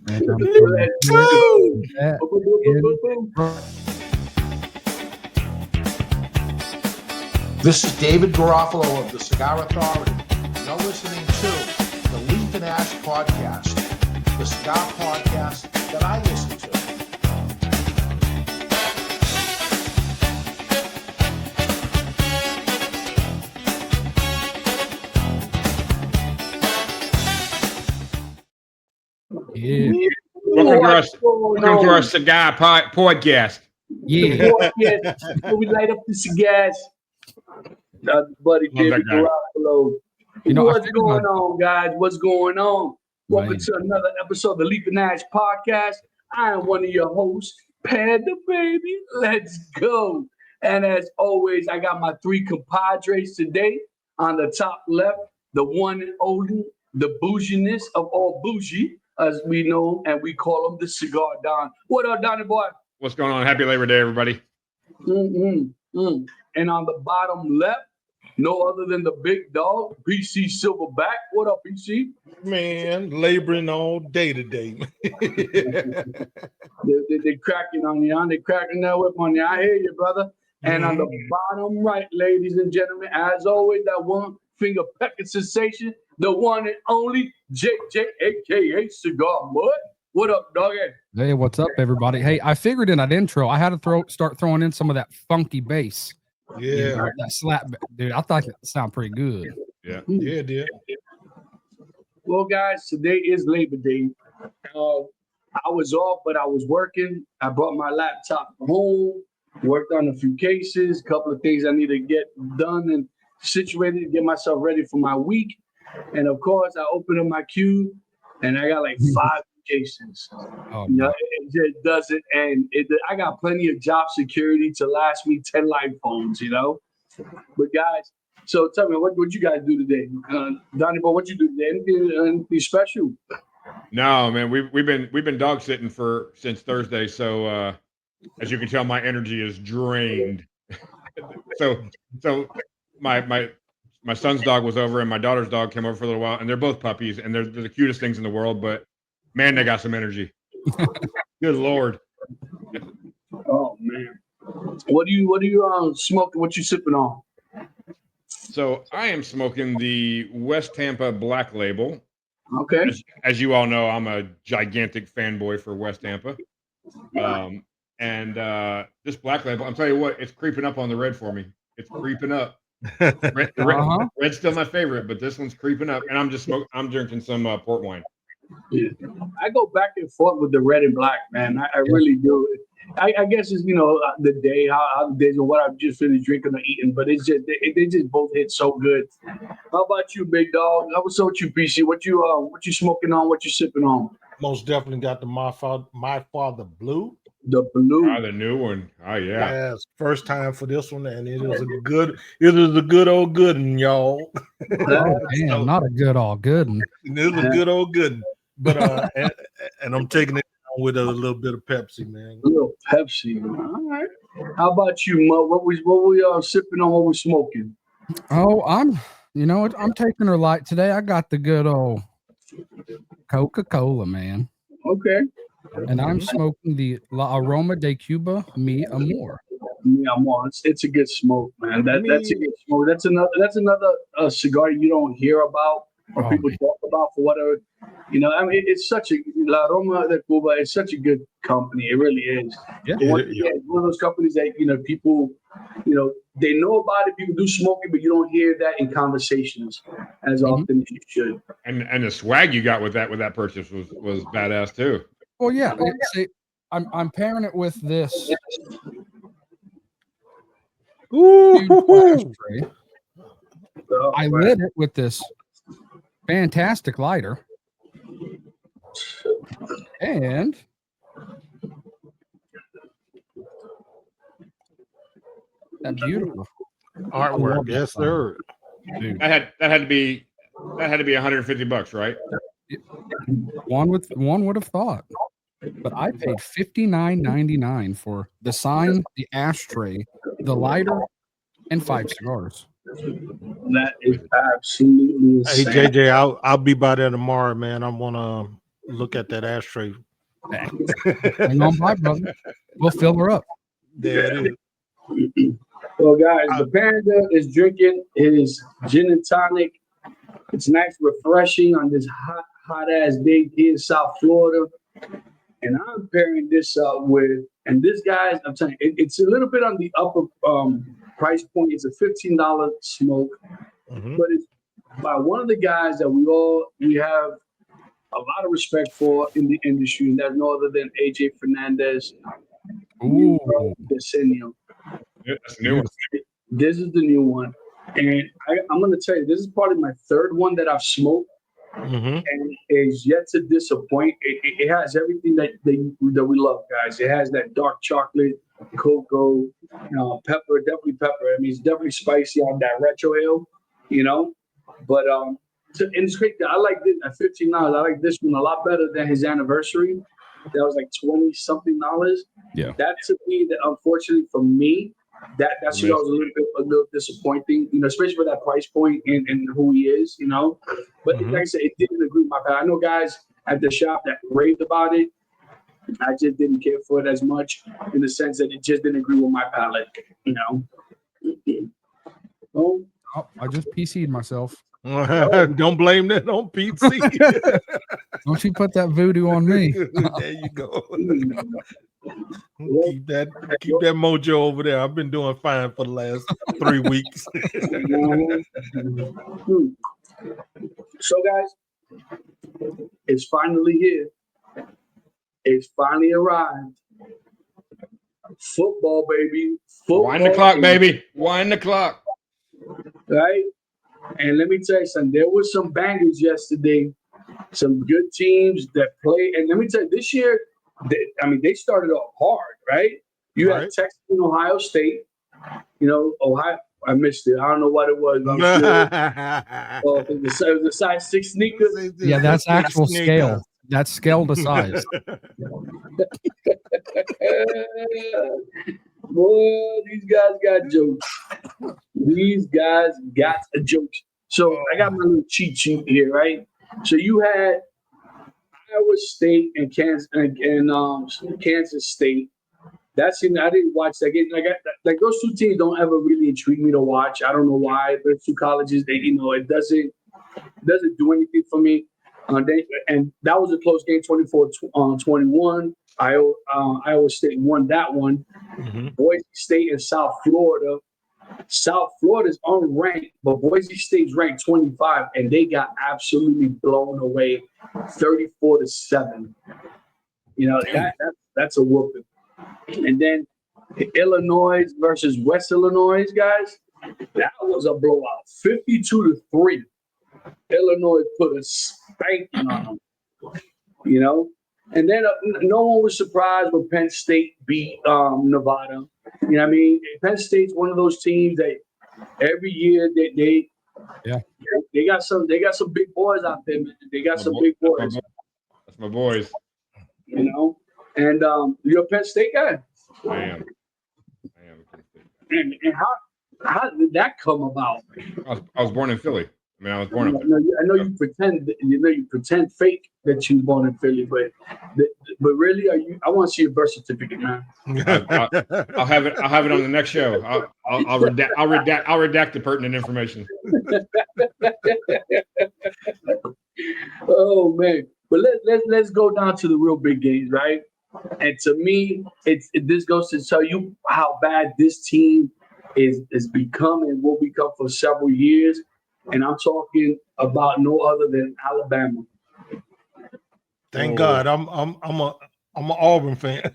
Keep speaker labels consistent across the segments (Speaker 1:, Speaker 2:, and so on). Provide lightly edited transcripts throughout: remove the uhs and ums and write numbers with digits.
Speaker 1: And
Speaker 2: Let's go.
Speaker 3: This is David Garofalo of the Cigar Authority. You're listening to the Leaf and Ash Podcast, the cigar podcast that I listen to.
Speaker 1: Yeah.
Speaker 2: Welcome to our cigar podcast.
Speaker 1: Yeah.
Speaker 4: Before we light up the cigars, buddy David Garofalo. What's going on, guys? What's going on? Welcome to another episode of the Leaf and Ash Podcast. I am one of your hosts, Panda Baby. Let's go. And as always, I got my three compadres today. On the top left, the one and only, the bouginess of all bougie, as we know, and we call him the Cigar Don. What up, Donnie boy?
Speaker 2: What's going on? Happy Labor Day, everybody.
Speaker 4: And on the bottom left, no other than the big dog, PC Silverback. What up, PC?
Speaker 5: Man, laboring all day today.
Speaker 4: They're cracking on you, They're cracking that whip on you. I hear you, brother. And on the bottom right, ladies and gentlemen, as always, that one finger pecking sensation, the one and only JJ, a.k.a. Cigar Mud. What up, doggy?
Speaker 1: Hey, what's up, everybody? Hey, I figured in that intro, I had to start throwing in some of that funky bass.
Speaker 5: Yeah.
Speaker 1: You know, that slap, dude. I thought it sounded pretty good.
Speaker 2: Yeah.
Speaker 5: Yeah, dear.
Speaker 4: Well, guys, today is Labor Day. I was off, but I was working. I brought my laptop home, worked on a few cases, a couple of things I need to get done and situated to get myself ready for my week. And of course, I opened up my queue, and I got like 5 cases.
Speaker 1: Oh,
Speaker 4: you know, it just doesn't, and I got plenty of job security to last me 10 life phones, you know. But guys, so tell me, what you guys do today? Donnie boy, what you do today? Anything special?
Speaker 2: No, man, we've been dog sitting since Thursday, so as you can tell, my energy is drained. so my son's dog was over, and my daughter's dog came over for a little while, and they're both puppies, and they're the cutest things in the world, but man, they got some energy. Good Lord.
Speaker 4: Oh man. What do you smoking? What you sipping on?
Speaker 2: So I am smoking the West Tampa Black Label.
Speaker 4: Okay.
Speaker 2: As you all know, I'm a gigantic fanboy for West Tampa. And this Black Label, I'm telling you what, it's creeping up on the red for me. It's creeping up. Red's still my favorite, but this one's creeping up, and I'm drinking some port wine.
Speaker 4: Yeah. I go back and forth with the red and black, man. I really do. I guess it's the day, how the days and what I've just finished drinking or eating, but it's just they just both hit so good. How about you, big dog? What's up with you, PC? What you smoking on? What you sipping on?
Speaker 5: Most definitely got the My Father Blue.
Speaker 4: The blue.
Speaker 2: The new one. Oh yeah.
Speaker 5: Yes, first time for this one, and it is a good old good one, y'all.
Speaker 1: Oh, damn, not a good all good one.
Speaker 5: It is a good old good one. But and I'm taking it with a little bit of Pepsi, man.
Speaker 4: A little Pepsi. All right. How about you, Mo? What we sipping on? What we smoking?
Speaker 1: Oh, I'm taking her light today. I got the good old Coca-Cola, man.
Speaker 4: Okay.
Speaker 1: And I'm smoking the La Aroma de Cuba Mi Amor.
Speaker 4: Mi Amor. It's a good smoke, man. That's a good smoke. That's another cigar you don't hear about or people talk about for whatever. I mean, it's such a La Aroma de Cuba. It's such a good company. It really is.
Speaker 1: Yeah.
Speaker 4: It's one of those companies that people, they know about it. People do smoke it, but you don't hear that in conversations as often as you should.
Speaker 2: And the swag you got with that purchase was badass too.
Speaker 1: Well, yeah. I'm pairing it with this. I lit it with this fantastic lighter. And that beautiful
Speaker 5: artwork. Yes, sir.
Speaker 2: Dude. That had to be $150, right?
Speaker 1: One would have thought. But I paid $59.99 for the sign, the ashtray, the lighter, and 5 cigars.
Speaker 4: That is absolutely insane.
Speaker 5: Hey JJ, I'll be by there tomorrow, man. I'm gonna look at that ashtray.
Speaker 1: Hang on by, brother. We'll fill her up.
Speaker 5: There it is.
Speaker 4: Well, guys, the Panda is drinking his gin and tonic. It's nice, refreshing on this hot ass day here in South Florida. And I'm pairing this up with, and this guy's, I'm telling you, it's a little bit on the upper price point. It's a $15 smoke, but it's by one of the guys that we have a lot of respect for in the industry, and that's no other than AJ Fernandez.
Speaker 1: Ooh.
Speaker 4: Decennial.
Speaker 2: That's a new one.
Speaker 4: This is the new one. And I'm going to tell you, this is probably my third one that I've smoked, and it's yet to disappoint. It has everything that we love, guys. It has that dark chocolate, cocoa, pepper, definitely pepper. I mean, it's definitely spicy on that retro ale, But and it's great. I like this at $15. I like this one a lot better than his anniversary. That was like $20-something.
Speaker 1: Yeah.
Speaker 4: That to me, that unfortunately for me, that's what was a little disappointing, especially for that price point and who he is, But like I said, it didn't agree with my palate. I know guys at the shop that raved about it. I just didn't care for it as much in the sense that it just didn't agree with my palate, Oh,
Speaker 1: I just PC'd myself.
Speaker 5: Don't blame that on PC.
Speaker 1: Don't you put that voodoo on me.
Speaker 5: There you go. Keep that mojo over there. I've been doing fine for the last 3 weeks.
Speaker 4: So, guys, it's finally here. It's finally arrived. Football, baby. Football,
Speaker 2: Wind the clock, baby. Wind the clock.
Speaker 4: Right? And let me tell you something. There were some bangers yesterday. Some good teams that play. And let me tell you, this year, they started off hard, right? You had Texas and Ohio State. Ohio. I missed it. I don't know what it was. But I'm sure. It was the size 6 sneakers.
Speaker 1: Yeah, that's actual scale. That's scale to size.
Speaker 4: Boy, these guys got jokes. These guys got a joke. So I got my little cheat sheet here, right? So you had Iowa State and Kansas State. I didn't watch that game. Like those two teams don't ever really intrigue me to watch. I don't know why. Those two colleges, it doesn't do anything for me. And that was a close game, 24-21. Iowa State won that one. Boise State and South Florida. South Florida's unranked, but Boise State's ranked 25, and they got absolutely blown away, 34-7. That's a whooping. And then Illinois versus West Illinois, guys, that was a blowout, 52-3. Illinois put a spanking on them, And then no one was surprised when Penn State beat Nevada. Penn State's one of those teams that every year they got some big boys out there, man. They got some big boys.
Speaker 2: That's my boys.
Speaker 4: And you're a Penn State guy.
Speaker 2: I am.
Speaker 4: And how did that come about?
Speaker 2: I was born in Philly. I was born up
Speaker 4: there. I know you pretend. You pretend fake that you were born in Philly, but really, are you? I want to see your birth certificate, man.
Speaker 2: I'll have it. I'll have it on the next show. I'll redact the pertinent information.
Speaker 4: Oh man! But let's go down to the real big games, right? And to me, this goes to tell you how bad this team is become and will become for several years. And I'm talking about no other than Alabama.
Speaker 5: Thank God, I'm an Auburn fan.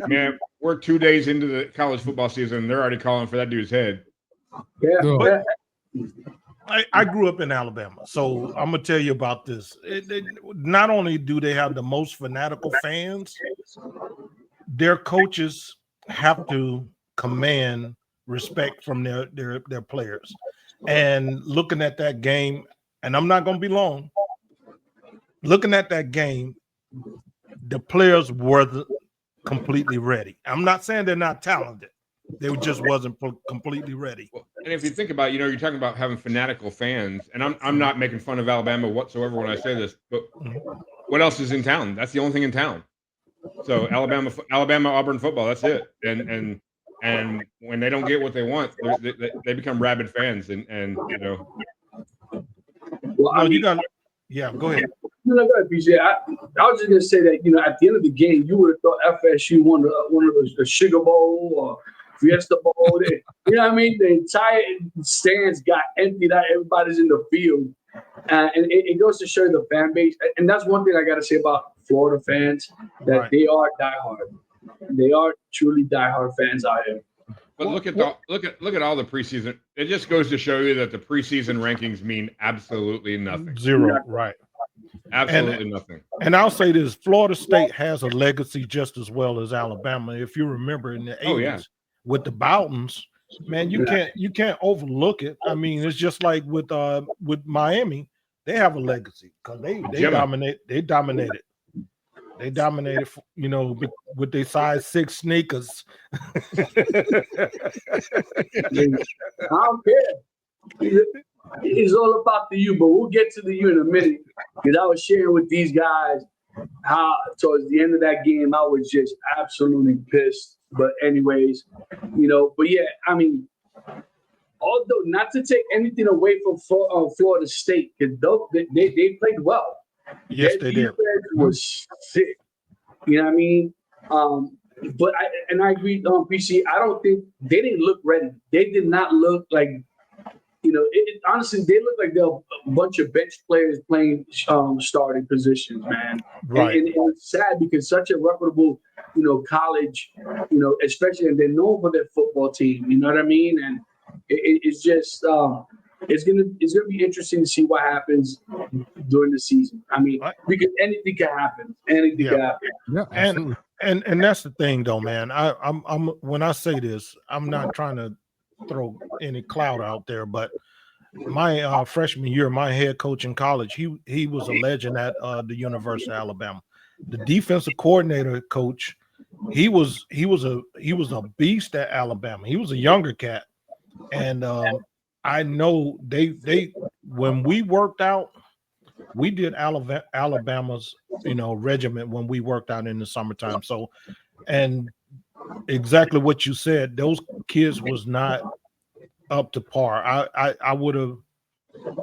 Speaker 2: Man, we're 2 days into the college football season, and they're already calling for that dude's head.
Speaker 4: Yeah.
Speaker 5: But I grew up in Alabama, so I'm gonna tell you about this. Not only do they have the most fanatical fans, their coaches have to command respect from their players. And looking at that game, and I'm not going to be long, looking at that game, the players weren't completely ready. I'm not saying they're not talented. They just wasn't completely ready.
Speaker 2: And if you think about, you're talking about having fanatical fans, and I'm not making fun of Alabama whatsoever when I say this, but what else is in town? That's the only thing in town. So Alabama, Auburn football. That's it. And when they don't get what they want, they become rabid fans. And
Speaker 4: Well, I mean,
Speaker 5: you got. Yeah, go ahead.
Speaker 4: Go ahead, BJ. I was just gonna say that at the end of the game, you would have thought FSU won one of the Sugar Bowl or Fiesta Bowl. You know what I mean? The entire stands got emptied out. Everybody's in the field, and it goes to show the fan base. And that's one thing I got to say about Florida fans, that they are diehard. They are truly diehard fans out here.
Speaker 2: But look at all the preseason. It just goes to show you that the preseason rankings mean absolutely nothing.
Speaker 5: Zero, right?
Speaker 2: Absolutely nothing.
Speaker 5: And I'll say this: Florida State has a legacy just as well as Alabama. If you remember in the 80s with the Bowdens, man, you can't overlook it. I mean, it's just like with Miami, they have a legacy because they dominated. They dominated, with their size 6 sneakers.
Speaker 4: I don't care. It's all about the U, but we'll get to the U in a minute. Because I was sharing with these guys how towards the end of that game, I was just absolutely pissed. But anyways, but yeah, I mean, although not to take anything away from Florida State, because they played well.
Speaker 5: Yes, they did.
Speaker 4: Was sick. You know what I mean? But I agree on PC. I don't think they didn't look ready. They did not look like, honestly, they look like they're a bunch of bench players playing starting positions, man.
Speaker 5: Right.
Speaker 4: And it's sad because such a reputable, college, especially, and they're known for their football team. You know what I mean? And it's just it's gonna be interesting to see what happens during the season. I mean, because anything can happen. Anything can happen.
Speaker 1: Yeah, absolutely.
Speaker 5: And that's the thing, though, man. I'm when I say this, I'm not trying to throw any clout out there, but my freshman year, my head coach in college, he was a legend at the University of Alabama. The defensive coordinator coach, he was a beast at Alabama. He was a younger cat, and I know they when we worked out, we did Alabama's regiment when we worked out in the summertime. So, and exactly what you said, those kids was not up to par. I would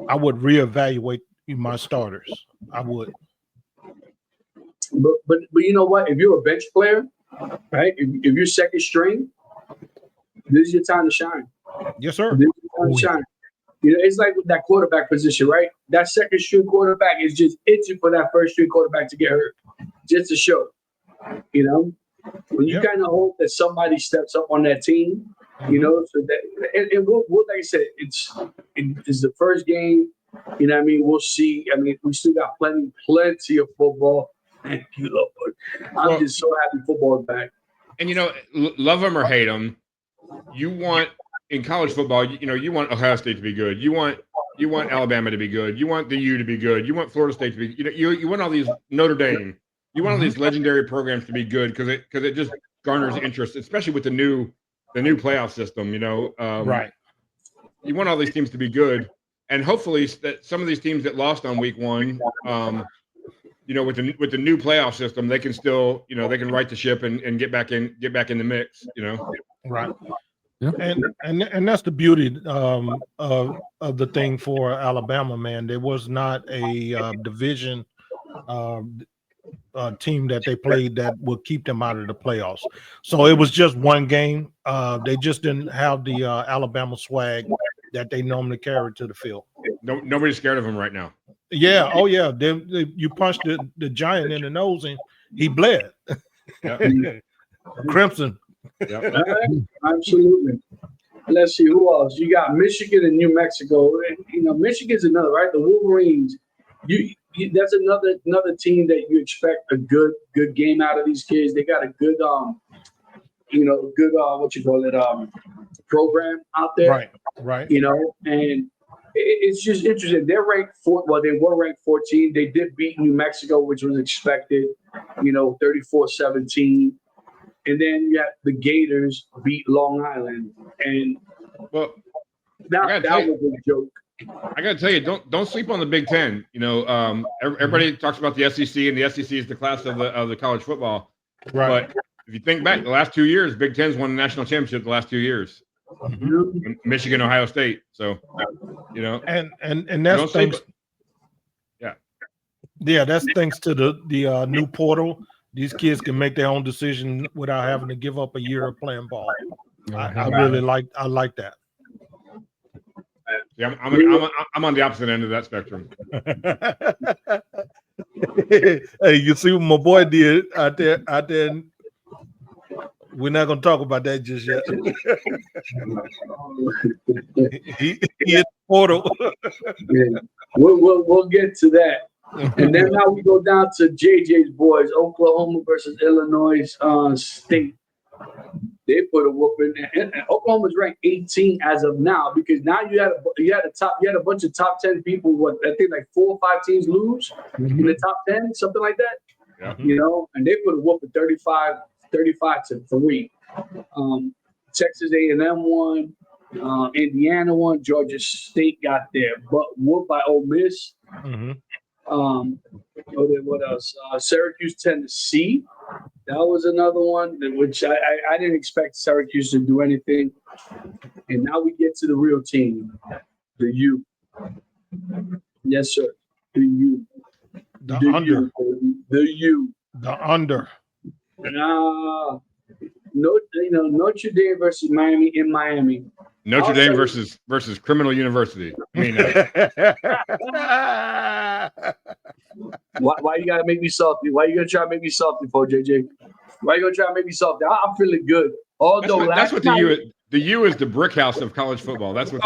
Speaker 5: reevaluate my starters. I would.
Speaker 4: But you know what? If you're a bench player, right? If you're second string, this is your time to shine.
Speaker 5: Yes, sir.
Speaker 4: This is your time to shine. It's like with that quarterback position, right? That second string quarterback is just itching for that first string quarterback to get hurt, just to show. When you kind of hope that somebody steps up on that team, so that and we'll like I said, it's the first game. You know what I mean? We'll see. I mean, we still got plenty of football. Thank you, Lord. I'm just so happy football is back.
Speaker 2: And love them or hate them, you want in college football. You want Ohio State to be good. You want Alabama to be good. You want the U to be good. You want Florida State to be. You want all these Notre Dame. You want all these legendary programs to be good because it just garners interest, especially with the new playoff system.
Speaker 5: Right.
Speaker 2: You want all these teams to be good, and hopefully that some of these teams that lost on week 1, with the new playoff system, they can still, they can right the ship and get back in the mix.
Speaker 5: Right.
Speaker 1: Yeah.
Speaker 5: And that's the beauty of the thing for Alabama, man. There was not a division team that they played that would keep them out of the playoffs. So it was just one game. They just didn't have the Alabama swag that they normally carry to the field.
Speaker 2: Nobody's scared of them right now.
Speaker 5: Yeah. Oh, yeah. You punched the giant in the nose and he bled.
Speaker 2: Yep.
Speaker 5: Crimson.
Speaker 2: Yep.
Speaker 4: Absolutely. Let's see who else. You got Michigan and New Mexico. Michigan's another, right? The Wolverines. That's another team that you expect a good game out of these kids. They got a good program out there.
Speaker 5: Right.
Speaker 4: And it's just interesting. They're ranked they were ranked 14. They did beat New Mexico, which was expected, 34-17. And then you got the Gators beat Long Island. And That was a joke.
Speaker 2: I got to tell you, don't sleep on the Big Ten. You know, everybody talks about the SEC, and the SEC is the class of the college football.
Speaker 5: Right.
Speaker 2: But if you think back, the last 2 years, Big Ten's won the national championship the last 2 years.
Speaker 5: Mm-hmm.
Speaker 2: Michigan, Ohio State. So, you know,
Speaker 5: and that's thanks. Yeah, that's thanks to the new portal. These kids can make their own decision without having to give up a year of playing ball. I really like that.
Speaker 2: Yeah, I'm on the opposite end of that spectrum.
Speaker 5: Hey, you see what my boy did out there? We're not gonna talk about that just yet. he hit the portal.
Speaker 4: Yeah. We'll get to that. And then now we go down to JJ's boys, Oklahoma versus Illinois State. They put a whooping. And Oklahoma's ranked 18 as of now because now you had a bunch of top 10 people. I think like 4 or 5 teams lose in the top 10, something like that.
Speaker 2: Yeah.
Speaker 4: You know, and they put a whooping 35-3. Texas A&M won. Indiana won. Georgia State got their butt whooped by Ole Miss.
Speaker 5: Mm-hmm.
Speaker 4: What else? Syracuse, Tennessee. That was another one which I didn't expect Syracuse to do anything. And now we get to the real team, the U. Yes, sir. The U.
Speaker 5: The under.
Speaker 4: The U.
Speaker 5: The under.
Speaker 4: Notre Dame versus Miami in Miami.
Speaker 2: Notre Dame versus Criminal University. I mean,
Speaker 4: why you gotta make me salty? Why you gonna try to make me salty for JJ? Why you gonna try to make me salty? I'm feeling good. Although
Speaker 2: that's what the U is. The U is the brick house of college football. That's what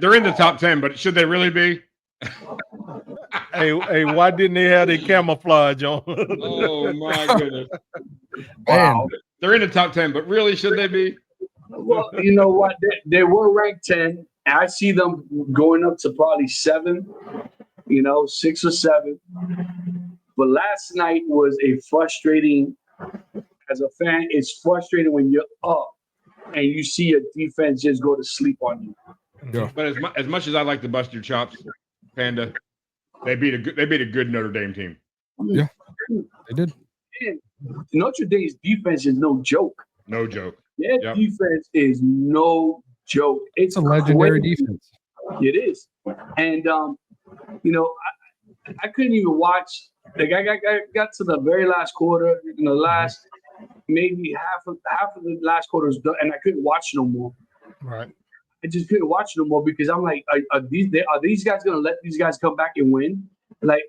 Speaker 2: they're in the top 10, but should they really be?
Speaker 5: Hey, why didn't they have their camouflage on?
Speaker 2: Oh my goodness! Wow, they're in the top 10, but really, should they be?
Speaker 4: Well, you know what? They were ranked 10. I see them going up to probably 7. 6 or 7. But last night was a frustrating. As a fan, it's frustrating when you're up and you see your defense just go to sleep on you.
Speaker 2: Yeah. But as much as I like to bust your chops, Panda, they beat a good Notre Dame team.
Speaker 1: Yeah, they did.
Speaker 4: And Notre Dame's defense is no joke.
Speaker 2: No joke.
Speaker 4: Their defense is no joke. It's
Speaker 1: a legendary defense.
Speaker 4: It is, and I couldn't even watch. Like I got to the very last quarter, last maybe half of the last quarter was done, and I couldn't watch no more.
Speaker 5: Right.
Speaker 4: I just couldn't watch no more because I'm like, are these guys gonna let these guys come back and win? Like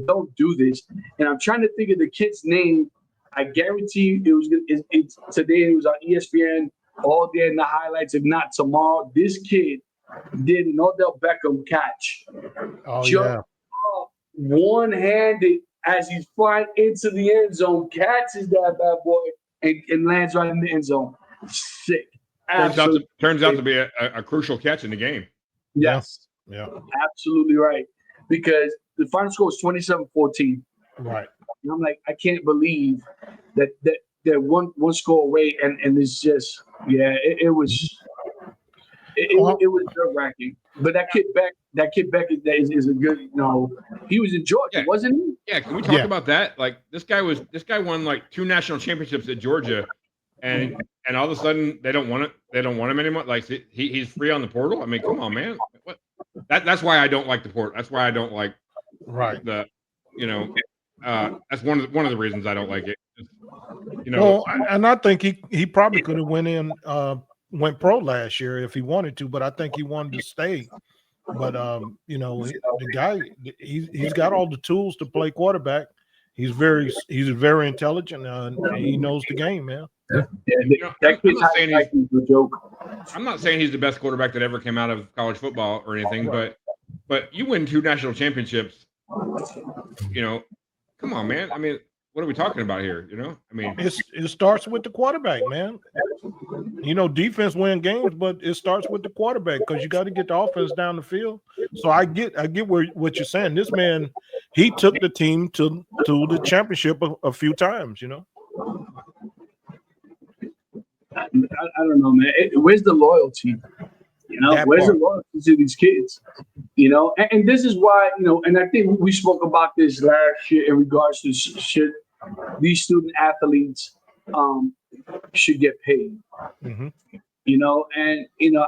Speaker 4: don't do this. And I'm trying to think of the kid's name. I guarantee you it's today. It was on ESPN all day in the highlights. If not tomorrow, this kid did an Odell Beckham catch.
Speaker 5: Oh yeah.
Speaker 4: One-handed as he's flying into the end zone, catches that bad boy and lands right in the end zone. Sick.
Speaker 2: Turns out to be a crucial catch in the game.
Speaker 4: Yes.
Speaker 5: Yeah.
Speaker 4: Absolutely right. Because the final score was 27-14.
Speaker 5: Right.
Speaker 4: And I'm like, I can't believe that they're one score away, and it's just it was nerve-wracking. But that kid Beck is a good, he was in Georgia, wasn't he?
Speaker 2: Yeah, can we talk about that? Like this guy won like 2 national championships at Georgia, and all of a sudden they don't want it. They don't want him anymore. Like he's free on the portal. I mean, come on, man. What? That's why I don't like the portal. That's why I don't like that's one of the reasons I don't like it.
Speaker 5: Well, and I think he probably could have went pro last year if he wanted to, but I think he wanted to stay. But the guy, he's got all the tools to play quarterback. He's very intelligent and he knows the game, man.
Speaker 2: I'm not saying he's the best quarterback that ever came out of college football or anything, but you win 2 national championships. Come on, man. I mean, what are we talking about here? I mean,
Speaker 5: it starts with the quarterback, man. Defense win games, but it starts with the quarterback because you got to get the offense down the field. So I get what you're saying. This man, he took the team to the championship a few times.
Speaker 4: don't know, man. Where's the loyalty? You know, where's the loyalty to these kids? You know, and this is why, you know, and I think we spoke about this last year in regards to should these student athletes should get paid.
Speaker 5: Mm-hmm.
Speaker 4: You know, and you know,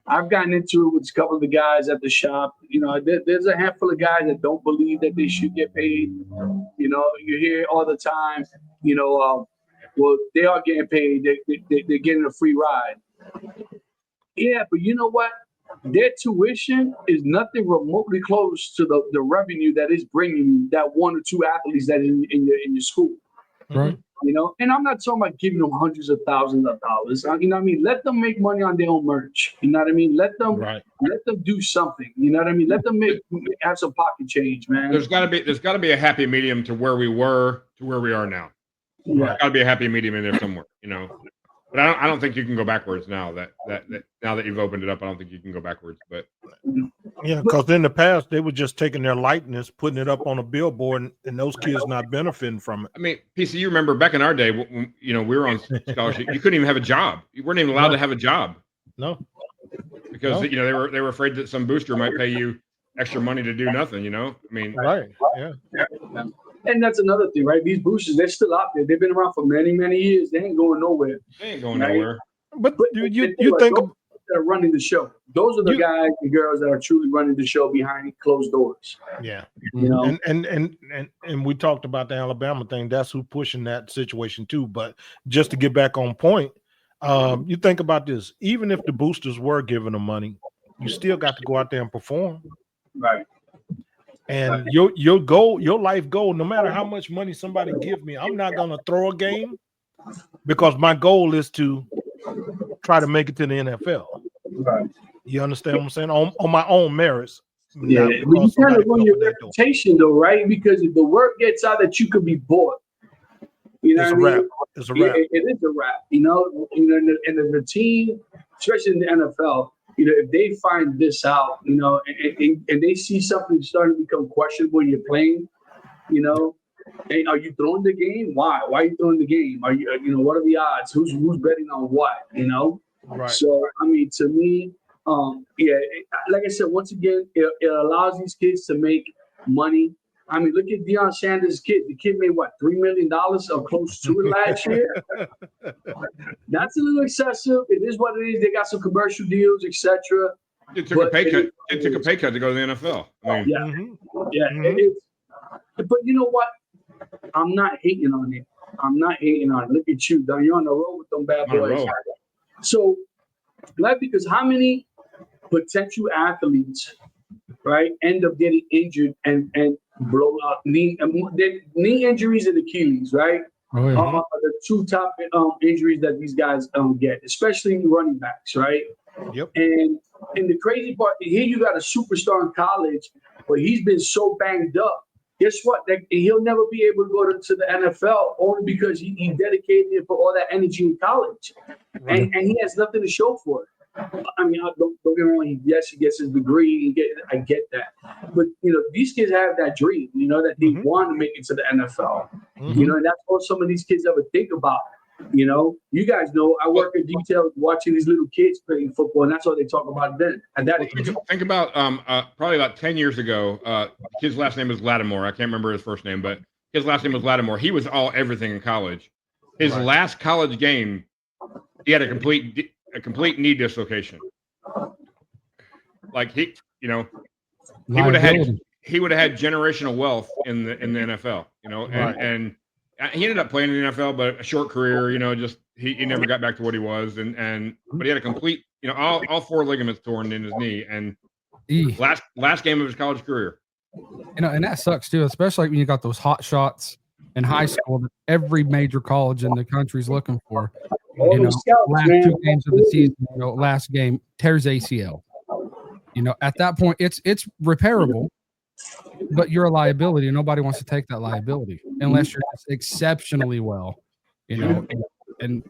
Speaker 4: I've gotten into it with a couple of the guys at the shop. You know, there's a handful of guys that don't believe that they should get paid. You know, you hear all the time, you know, well, they are getting paid. They're getting a free ride. Yeah, but you know what? Their tuition is nothing remotely close to the revenue that is bringing you that one or two athletes that in your school.
Speaker 1: Right.
Speaker 4: You know, and I'm not talking about giving them hundreds of thousands of dollars. You know what I mean? Let them make money on their own merch. You know what I mean? Let them do something. You know what I mean? Let them have some pocket change, man.
Speaker 2: There's got to be a happy medium to where we were to where we are now.
Speaker 4: Yeah.
Speaker 2: There's got to be a happy medium in there somewhere, you know. But I don't think you can go backwards now that now that you've opened it up. I don't think you can go backwards. But
Speaker 5: yeah, because in the past they were just taking their likeness, putting it up on a billboard, and those kids not benefiting from it.
Speaker 2: I mean, PC, you remember back in our day, when, you know, we were on scholarship. You couldn't even have a job. You weren't even allowed to have a job.
Speaker 5: No,
Speaker 2: because you know they were afraid that some booster might pay you extra money to do nothing. You know, I mean,
Speaker 5: right? Yeah.
Speaker 4: And that's another thing, right? These boosters, they're still out there. They've been around for many, many years. They ain't going nowhere.
Speaker 2: They ain't going nowhere.
Speaker 5: But you think
Speaker 4: those that are running the show. Those are the guys and girls that are truly running the show behind closed doors.
Speaker 5: Yeah.
Speaker 4: You know,
Speaker 5: and we talked about the Alabama thing. That's who pushing that situation too. But just to get back on point, you think about this. Even if the boosters were giving them money, you still got to go out there and perform.
Speaker 4: Right.
Speaker 5: And your goal, your life goal, no matter how much money somebody give me, I'm not gonna throw a game because my goal is to try to make it to the NFL.
Speaker 4: Right.
Speaker 5: You understand what I'm saying? On my own merits.
Speaker 4: Yeah, but you kind of run your reputation though, right? Because if the word gets out that you could be bought, you know,
Speaker 5: it's
Speaker 4: what I mean?
Speaker 5: It's a wrap.
Speaker 4: It is a wrap. You know, and the team, especially in the NFL. You know, if they find this out, you know, and they see something starting to become questionable in your playing, you know, hey, are you throwing the game? Why? Why are you throwing the game? Are you, you know, what are the odds? Who's betting on what? You know.
Speaker 5: Right.
Speaker 4: So I mean, to me, like I said, once again, it allows these kids to make money. I mean, look at Deion Sanders' kid. The kid made what, $3 million or close to it last year. That's a little excessive. It is what it is. They got some commercial deals, etc.
Speaker 2: It took a pay cut. It took a pay cut to go to the NFL. I mean,
Speaker 4: But you know what? I'm not hating on it. Look at you, Don. You're on the road with them bad boys. So, glad because how many potential athletes, right, end up getting injured and blow out knee injuries and Achilles, right?
Speaker 1: Oh, yeah.
Speaker 4: Are the two top injuries that these guys get, especially running backs, right?
Speaker 5: Yep.
Speaker 4: And the crazy part, here you got a superstar in college, but he's been so banged up. Guess what? He'll never be able to go to the NFL only because he dedicated it for all that energy in college, and he has nothing to show for it. I mean, don't get me wrong. Yes, he gets his degree. I get that, but you know, these kids have that dream. You know that they want to make it to the NFL. You know, and that's what some of these kids ever think about. You know, you guys know I work in detail watching these little kids playing football, and that's all they talk about then. And that
Speaker 2: think about probably about 10 years ago. His last name was Lattimore. I can't remember his first name, but his last name was Lattimore. He was all everything in college. His last college game, he had a complete knee dislocation. Like he would have had generational wealth in the NFL. You know, and he ended up playing in the NFL, but a short career. You know, just he never got back to what he was, but he had a complete, you know, all four ligaments torn in his knee, and last game of his college career.
Speaker 1: You know, and that sucks too, especially when you got those hot shots in high school that every major college in the country is looking for. You know, last 2 games of the season, you know, last game tears ACL. You know, at that point, it's repairable, but you're a liability, and nobody wants to take that liability unless you're just exceptionally well. You know, and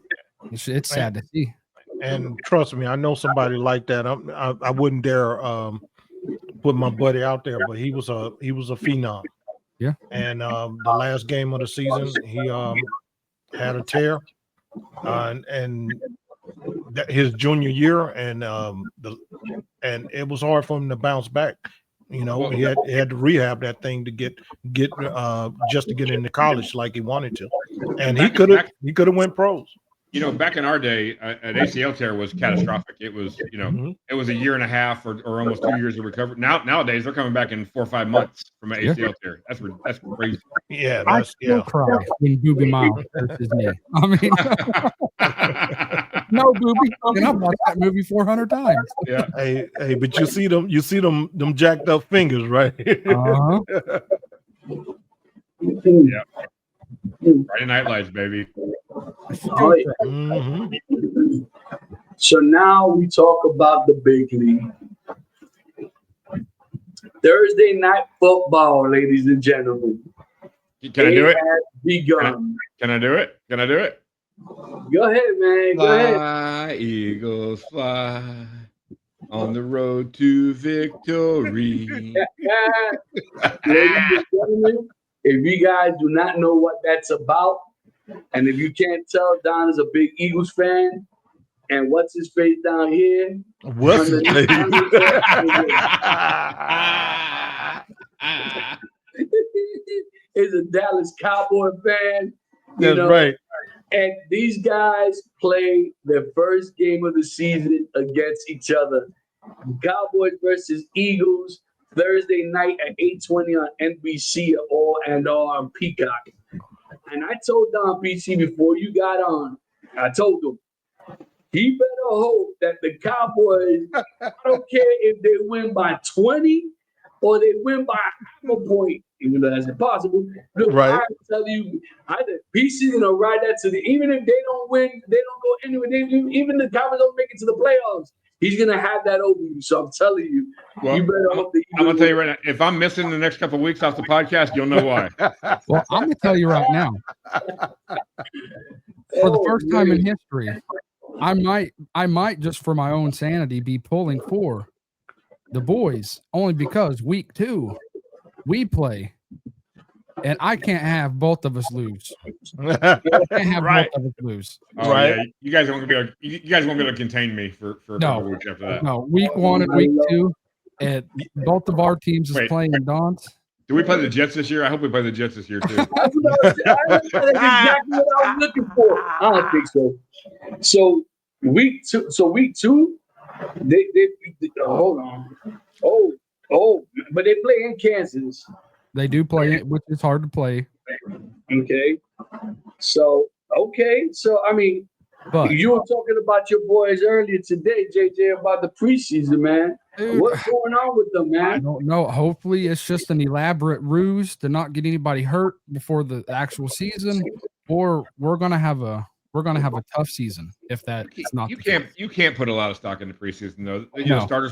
Speaker 1: it's sad to see.
Speaker 5: And trust me, I know somebody like that. I wouldn't dare put my buddy out there, but he was a phenom.
Speaker 1: Yeah.
Speaker 5: And the last game of the season, he had a tear, and his junior year, and it was hard for him to bounce back. You know, he had to rehab that thing to get just to get into college like he wanted to, and he could have went pros.
Speaker 2: You know, back in our day, an ACL tear was catastrophic. It was, you know, it was a year and a half or almost 2 years of recovery. Nowadays, they're coming back in 4 or 5 months from an ACL tear. That's crazy.
Speaker 5: Yeah,
Speaker 1: I still cry when Booby Miles hurts his knee. I mean, no, Booby, and I've watched that movie 400 times.
Speaker 2: Yeah.
Speaker 5: Hey, but you see them jacked up fingers, right?
Speaker 1: Uh-huh.
Speaker 2: Yeah. Friday Night Lights, baby.
Speaker 4: Oh, yeah. So now we talk about the big league. Thursday night football, ladies and gentlemen.
Speaker 2: Can I do it?
Speaker 4: Begun.
Speaker 2: Can I do it? Can I do it?
Speaker 4: Go ahead, man. Go ahead.
Speaker 2: Fly, Eagles, fly on the road to victory.
Speaker 4: Ladies and gentlemen, if you guys do not know what that's about, and if you can't tell, Don is a big Eagles fan, and what's his face down here?
Speaker 5: What's his face?
Speaker 4: Is a Dallas Cowboy fan.
Speaker 5: That's right.
Speaker 4: And these guys play their first game of the season against each other. Cowboys versus Eagles, Thursday night at 8:20 on NBC or on Peacock. And I told Don PC before you got on, I told him, he better hope that the Cowboys, I don't care if they win by 20 or they win by half a point, even though that's impossible. Look,
Speaker 5: right.
Speaker 4: I tell you, PC gonna ride that to the, even if they don't win, they don't go anywhere. Even the Cowboys don't make it to the playoffs. He's gonna have that over you. So I'm telling you,
Speaker 2: well,
Speaker 4: you better hope that
Speaker 2: I'm gonna tell you right now, if I'm missing the next couple of weeks off the podcast, you'll know why.
Speaker 1: Well, I'm gonna tell you right now. For the first time in history, I might just for my own sanity be pulling for the boys only because week 2 we play, and I can't have both of us lose. I can't have both of us lose.
Speaker 2: Oh, right? Yeah. You guys won't be able to contain me for a couple weeks after that.
Speaker 1: No, week 1 and week 2, and both of our teams is playing in Don's.
Speaker 2: Do we play the Jets this year? I hope we play the Jets this year too.
Speaker 4: That's exactly what I was looking for. I don't think so. So week 2, they hold on. But they play in Kansas.
Speaker 1: They do play it, which is hard to play.
Speaker 4: Okay. So I mean, but you were talking about your boys earlier today, JJ, about the preseason, man. Dude, what's going on with them, man?
Speaker 1: I don't know. Hopefully, it's just an elaborate ruse to not get anybody hurt before the actual season, or we're gonna have a tough season if that is not.
Speaker 2: You can't put a lot of stock in the preseason though. You know, starters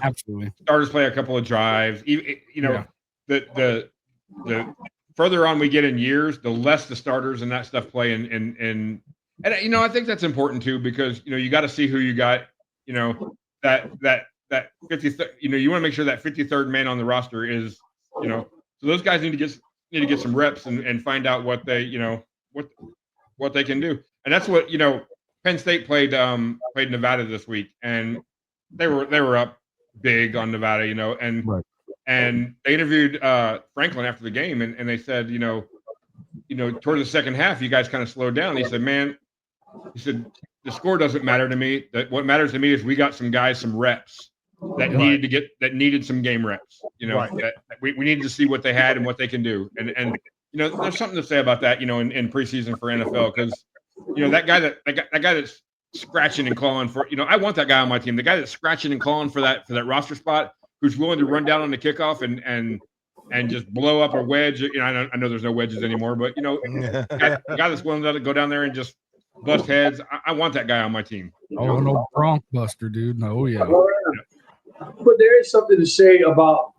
Speaker 2: play a couple of drives. The further on we get in years, the less the starters and that stuff play and I think that's important too, because you got to see who you got. That 53rd. You want to make sure that 53rd man on the roster is. So those guys need to get some reps and find out what they what they can do. And that's what Penn State played Nevada this week, and they were up big on Nevada, and they interviewed Franklin after the game, and they said, toward the second half, you guys kind of slowed down. He said, man, the score doesn't matter to me. That what matters to me is we got some guys some reps that needed some game reps. That we needed to see what they had and what they can do, and there's something to say about that, in preseason for NFL, because that guy that's scratching and clawing for, I want that guy on my team. The guy that's scratching and clawing for that roster spot, who's willing to run down on the kickoff and just blow up a wedge. I know there's no wedges anymore, but the guy that's willing to go down there and just bust heads. I want that guy on my team.
Speaker 1: Oh, no Bronc buster, dude. No, yeah.
Speaker 4: But there is something to say about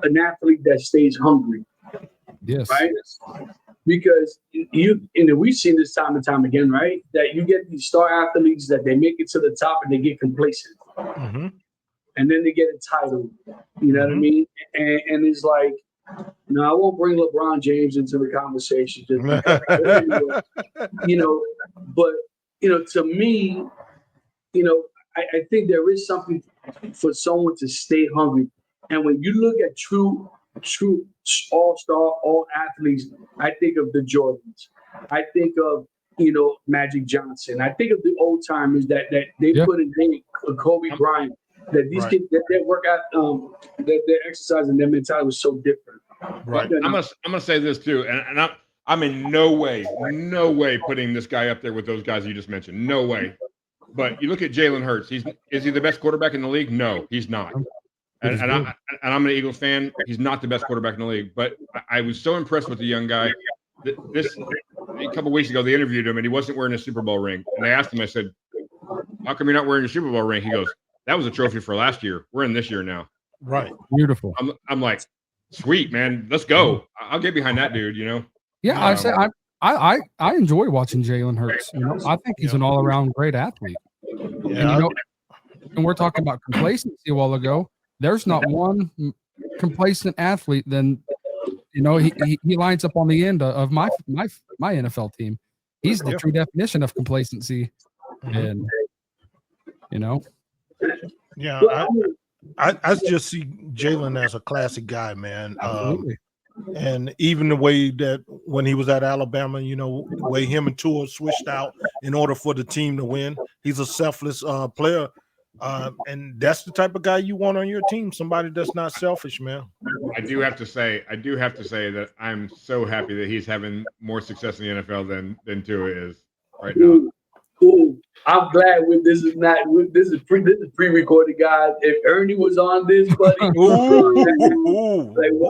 Speaker 4: an athlete that stays hungry.
Speaker 1: Yes.
Speaker 4: Right? Because we've seen this time and time again, right? That you get these star athletes that they make it to the top and they get complacent.
Speaker 5: Mm-hmm.
Speaker 4: And then they get entitled. You know what I mean? And it's like, I won't bring LeBron James into the conversation. Just because, but to me, I think there is something for someone to stay hungry. And when you look at true all-star, all athletes, I think of the Jordans. I think of, Magic Johnson. I think of the old timers that they put in Kobe Bryant. That these kids, that their workout, that their exercise and their mentality was so different.
Speaker 5: Right.
Speaker 2: I'm gonna say this too, and I'm in no way putting this guy up there with those guys you just mentioned. No way. But you look at Jalen Hurts. Is he the best quarterback in the league? No, he's not. And I'm an Eagles fan. He's not the best quarterback in the league. But I was so impressed with the young guy. A couple of weeks ago, they interviewed him, and he wasn't wearing a Super Bowl ring. And they asked him, I said, "How come you're not wearing your Super Bowl ring?" He goes, "That was a trophy for last year. We're in this year now."
Speaker 5: Right.
Speaker 1: Beautiful.
Speaker 2: I'm like, sweet, man. Let's go. I'll get behind that dude.
Speaker 1: Yeah, I enjoy watching Jalen Hurts. I think he's an all-around great athlete.
Speaker 5: Yeah.
Speaker 1: And we're talking about complacency a while ago. There's not one complacent athlete than he lines up on the end of my NFL team. He's the true definition of complacency. And
Speaker 5: yeah, I just see Jalen as a classic guy, man. And even the way that when he was at Alabama, the way him and Tua switched out in order for the team to win. He's a selfless player. And that's the type of guy you want on your team, somebody that's not selfish, man.
Speaker 2: I do have to say that I'm so happy that he's having more success in the NFL than Tua is right now.
Speaker 4: Cool. I'm glad this is pre-recorded, guys. If Ernie was on this, buddy, all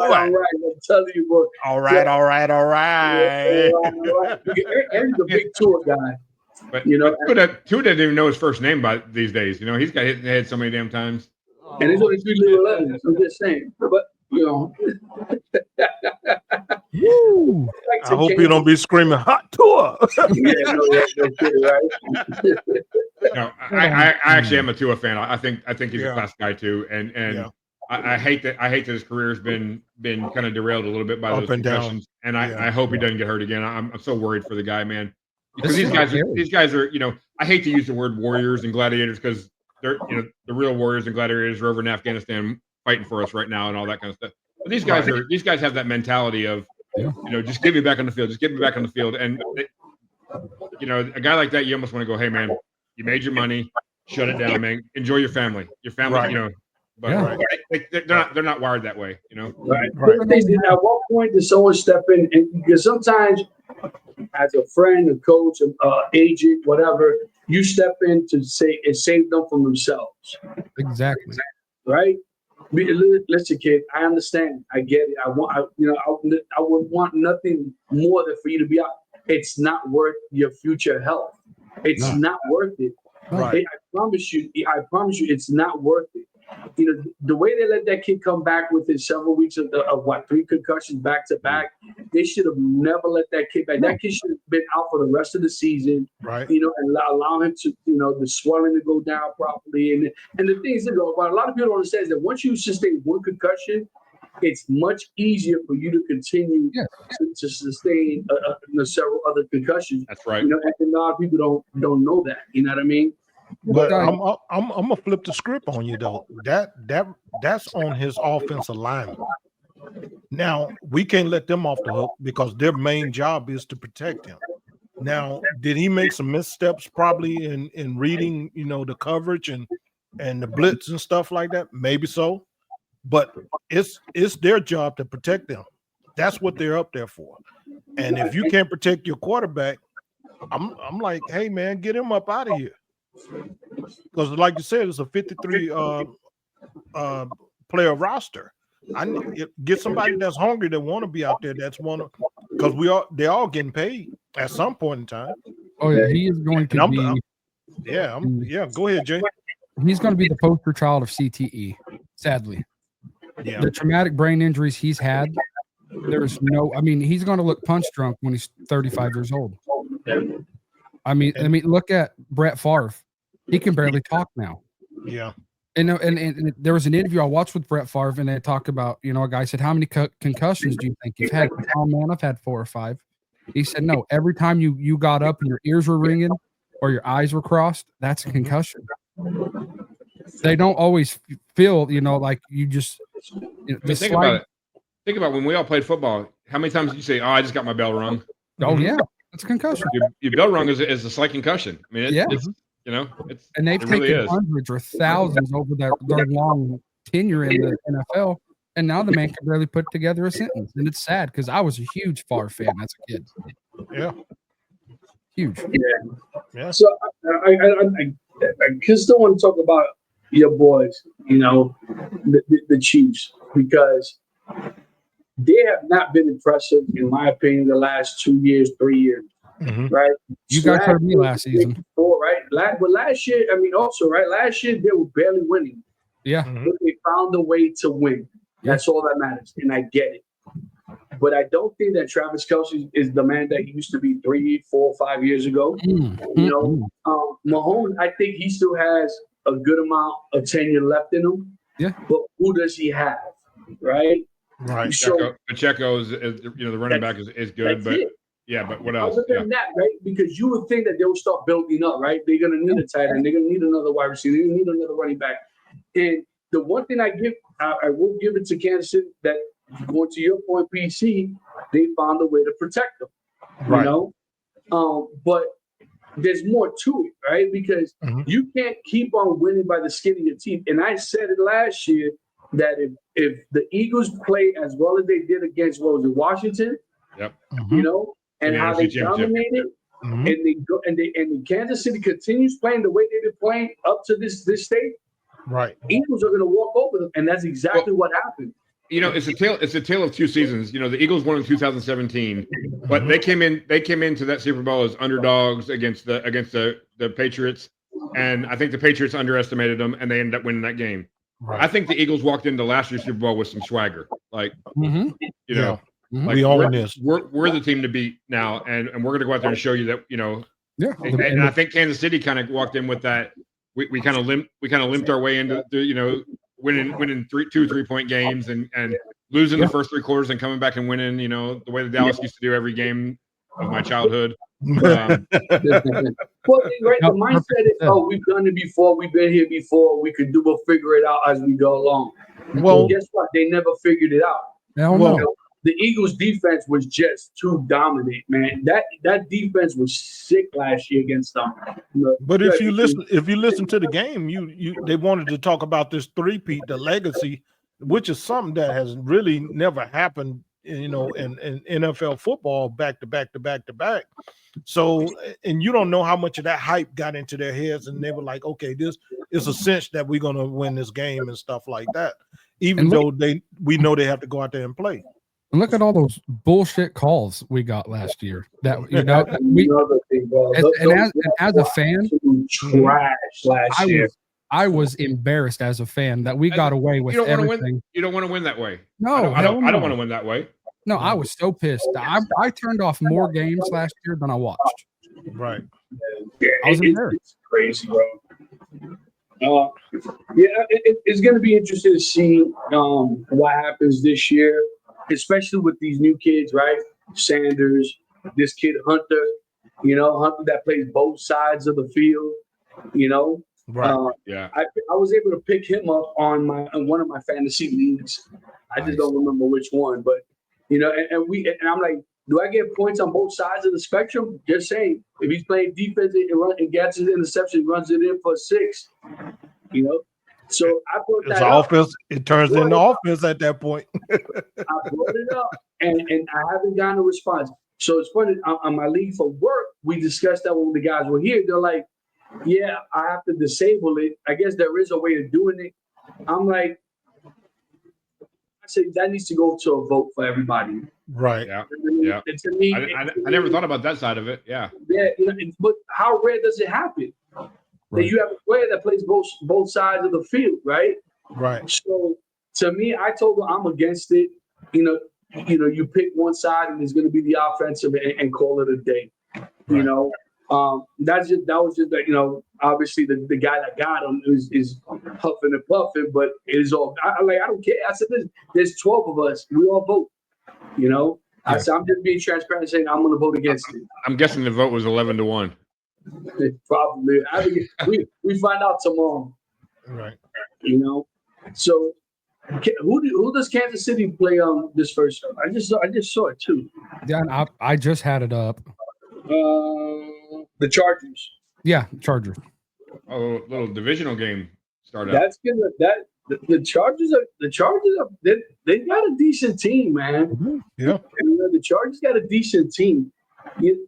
Speaker 4: right, I'm telling you, boy.
Speaker 5: All right.
Speaker 4: Ernie's a big tour guy.
Speaker 2: But Tua doesn't even know his first name these days. He's got hit in the head so many damn times.
Speaker 4: And it's only 3 little letters. I'm just saying. But
Speaker 5: I hope you don't be screaming hot Tua.
Speaker 2: No, I actually am a Tua fan. I think he's a class guy too. And I hate that his career has been kind of derailed a little bit by those concussions. And I hope he doesn't get hurt again. I'm so worried for the guy, man. Because these guys are, I hate to use the word warriors and gladiators because they're, the real warriors and gladiators are over in Afghanistan fighting for us right now and all that kind of stuff. But these guys have that mentality of, just get me back on the field, just get me back on the field. And a guy like that, you almost want to go, hey man, you made your money, shut it down, man. Enjoy your family, But they're not wired that way,
Speaker 4: Right. At what point does someone step in? And because sometimes, as a friend, a coach, agent, whatever, you step in to save them from themselves.
Speaker 1: Exactly.
Speaker 4: Right. Listen, kid. I understand. I get it. I would want nothing more than for you to be out. It's not worth your future health. It's not worth it.
Speaker 5: Right.
Speaker 4: I promise you, it's not worth it. The way they let that kid come back within several weeks of 3 concussions back to back, they should have never let that kid back. That kid should have been out for the rest of the season,
Speaker 5: right?
Speaker 4: And allow him to, the swelling to go down properly. And the thing is, what a lot of people don't understand is that once you sustain 1 concussion, it's much easier for you to continue to sustain several other concussions.
Speaker 2: That's right.
Speaker 4: And a lot of people don't know that. You know what I mean?
Speaker 5: But I'm gonna flip the script on you though. That's on his offensive lineman. Now we can't let them off the hook because their main job is to protect him. Now, did he make some missteps probably in reading, the coverage and the blitz and stuff like that? Maybe so, but it's their job to protect them. That's what they're up there for. And if you can't protect your quarterback, I'm like, hey man, get him up out of here. Because, like you said, it's a 53 player roster. I get somebody that's hungry that want to be out there. That's because they're all getting paid at some point in time.
Speaker 1: Oh yeah, he is going to be.
Speaker 5: Go ahead, Jay.
Speaker 1: He's going to be the poster child of CTE. Sadly, the traumatic brain injuries he's had. There's he's going to look punch drunk when he's 35 years old. I mean, look at Brett Favre. He can barely talk now.
Speaker 5: Yeah.
Speaker 1: And there was an interview I watched with Brett Favre, and they talked about, a guy said, how many concussions do you think you've had? Oh, man, I've had 4 or 5. He said, no, every time you got up and your ears were ringing, or your eyes were crossed, that's a concussion. They don't always feel, like you just.
Speaker 2: Think about it. Think about when we all played football. How many times did you say, "Oh, I just got my bell rung"?
Speaker 1: Oh yeah, that's a concussion.
Speaker 2: Your bell rung is a slight concussion. I mean, it's
Speaker 1: and they've taken hundreds or thousands over their long tenure in the NFL, and now the man can barely put together a sentence, and it's sad because I was a huge Favre fan as a kid.
Speaker 5: Yeah,
Speaker 1: huge.
Speaker 4: Yeah. So I just don't want to talk about your boys, the Chiefs, because they have not been impressive, in my opinion, the last 2 years, 3 years. Right?
Speaker 1: You guys heard me last season.
Speaker 4: Right? But last year, last year they were barely winning.
Speaker 1: Yeah.
Speaker 4: But they found a way to win. That's all that matters. And I get it. But I don't think that Travis Kelce is the man that he used to be 3, 4, 5 years ago. Mahomes, I think he still has a good amount of tenure left in him.
Speaker 1: Yeah.
Speaker 4: But who does he have? Right?
Speaker 5: Right.
Speaker 2: So, Pacheco is the running back is good, but but what else?
Speaker 4: Other than that, right? Because you would think that they would start building up, right? They're gonna need a tight end, they're gonna need another wide receiver, they're gonna need another running back. And the one thing I will give it to Kansas City, that going to your point, PC, they found a way to protect them.
Speaker 5: Right.
Speaker 4: But there's more to it, right? Because you can't keep on winning by the skin of your teeth. And I said it last year that if the Eagles play as well as they did against Washington, and how they dominated, and they go and Kansas City continues playing the way they've been playing up to this state,
Speaker 5: right?
Speaker 4: Eagles are going to walk over them, and that's exactly what happened.
Speaker 2: It's a tale of two seasons. The Eagles won in 2017, but they came into that Super Bowl as underdogs against the Patriots, and I think the Patriots underestimated them, and they ended up winning that game. Right. I think the Eagles walked into last year's Super Bowl with some swagger, like
Speaker 5: we own this.
Speaker 2: We're the team to beat now, and we're going to go out there and show you that And I think Kansas City kind of walked in with that. We kind of limped our way into winning 2 3-point games and losing the first 3 quarters and coming back and winning. The way the Dallas used to do every game of my childhood.
Speaker 4: The mindset is, we've done it before, we've been here before, we'll figure it out as we go along. Well, guess what? They never figured it out. The Eagles' defense was just too dominant, man. That defense was sick last year against them.
Speaker 5: But if you listen to the game, they wanted to talk about this three-peat, the legacy, which is something that has really never happened, in NFL football, back to back to back to back. So, and you don't know how much of that hype got into their heads, and they were like, okay, this is a cinch that we're gonna win this game and stuff like that. Even though we know they have to go out there and play.
Speaker 1: And look at all those bullshit calls we got last year. That as a fan,
Speaker 4: trash last year.
Speaker 1: I was embarrassed as a fan that we got away with everything.
Speaker 2: You don't want to win that way.
Speaker 1: No,
Speaker 2: I don't want to win that way.
Speaker 1: No, I was so pissed. I turned off more games last year than I watched.
Speaker 5: Right.
Speaker 1: I was embarrassed.
Speaker 4: It's crazy, bro. It's going to be interesting to see what happens this year, especially with these new kids, right? Sanders, this kid Hunter, Hunter that plays both sides of the field,
Speaker 5: Right.
Speaker 4: I was able to pick him up on one of my fantasy leagues. I just don't remember which one, but and I'm like, do I get points on both sides of the spectrum? Just saying, if he's playing defense and gets his interception, runs it in for 6, So I brought that up.
Speaker 5: Offense. It turns into offense at that point.
Speaker 4: I brought it up, and I haven't gotten a response. So it's funny, on my league for work, we discussed that when the guys were here. They're like, yeah, I have to disable it. I guess there is a way of doing it. I'm like, I said, that needs to go to a vote for everybody.
Speaker 5: Right.
Speaker 2: Yeah.
Speaker 4: To me,
Speaker 2: I never thought about that side of it. Yeah.
Speaker 4: Yeah. But how rare does it happen? Right. That you have a player that plays both sides of the field, right?
Speaker 5: Right. So
Speaker 4: to me, I told them I'm against it. You pick one side and it's going to be the offensive and call it a day. Right. That was just obviously the guy that got him is huffing and puffing, but it is all I don't care. I said there's 12 of us, we all vote. I said I'm just being transparent, saying I'm going to vote against it.
Speaker 2: I'm guessing the vote was 11-1.
Speaker 4: Probably. We find out tomorrow.
Speaker 5: Right.
Speaker 4: You know. So, who does Kansas City play on this first? I just saw it too.
Speaker 1: Yeah, I just had it up.
Speaker 4: The Chargers.
Speaker 1: Yeah, Chargers.
Speaker 2: A little divisional game started.
Speaker 4: That's gonna the Chargers are they got a decent team, man.
Speaker 5: Yeah.
Speaker 4: You know, the Chargers got a decent team. You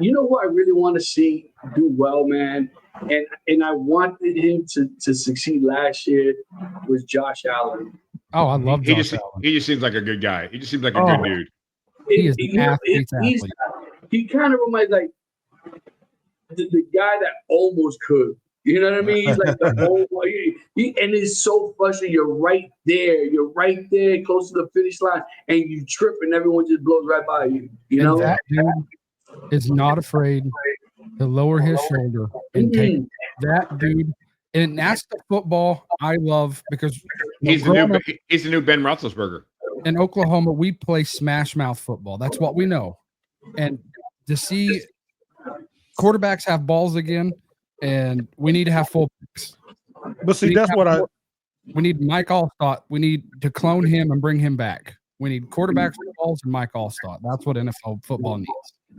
Speaker 4: know who I really want to see do well, man, and I wanted him to succeed last year was Josh Allen.
Speaker 1: Oh, I love Josh
Speaker 2: Allen.
Speaker 1: Allen.
Speaker 2: He just seems like a good guy. He just seems like a good dude.
Speaker 1: He is an athlete.
Speaker 4: He kind of reminds like the guy that almost could. You know what I mean? He's like and it's so frustrating. You're right there, close to the finish line, and you trip, and everyone just blows right by you. You know,
Speaker 1: that dude is not afraid to lower his shoulder and take that dude. And that's the football I love because
Speaker 2: he's the new Ben Roethlisberger.
Speaker 1: In Oklahoma, we play smash mouth football. That's what we know. And to see quarterbacks have balls again, and we need to have full picks.
Speaker 5: But see,
Speaker 1: we need Mike Allstott. We need to clone him and bring him back. We need quarterbacks with balls and Mike Allstott. That's what NFL football needs.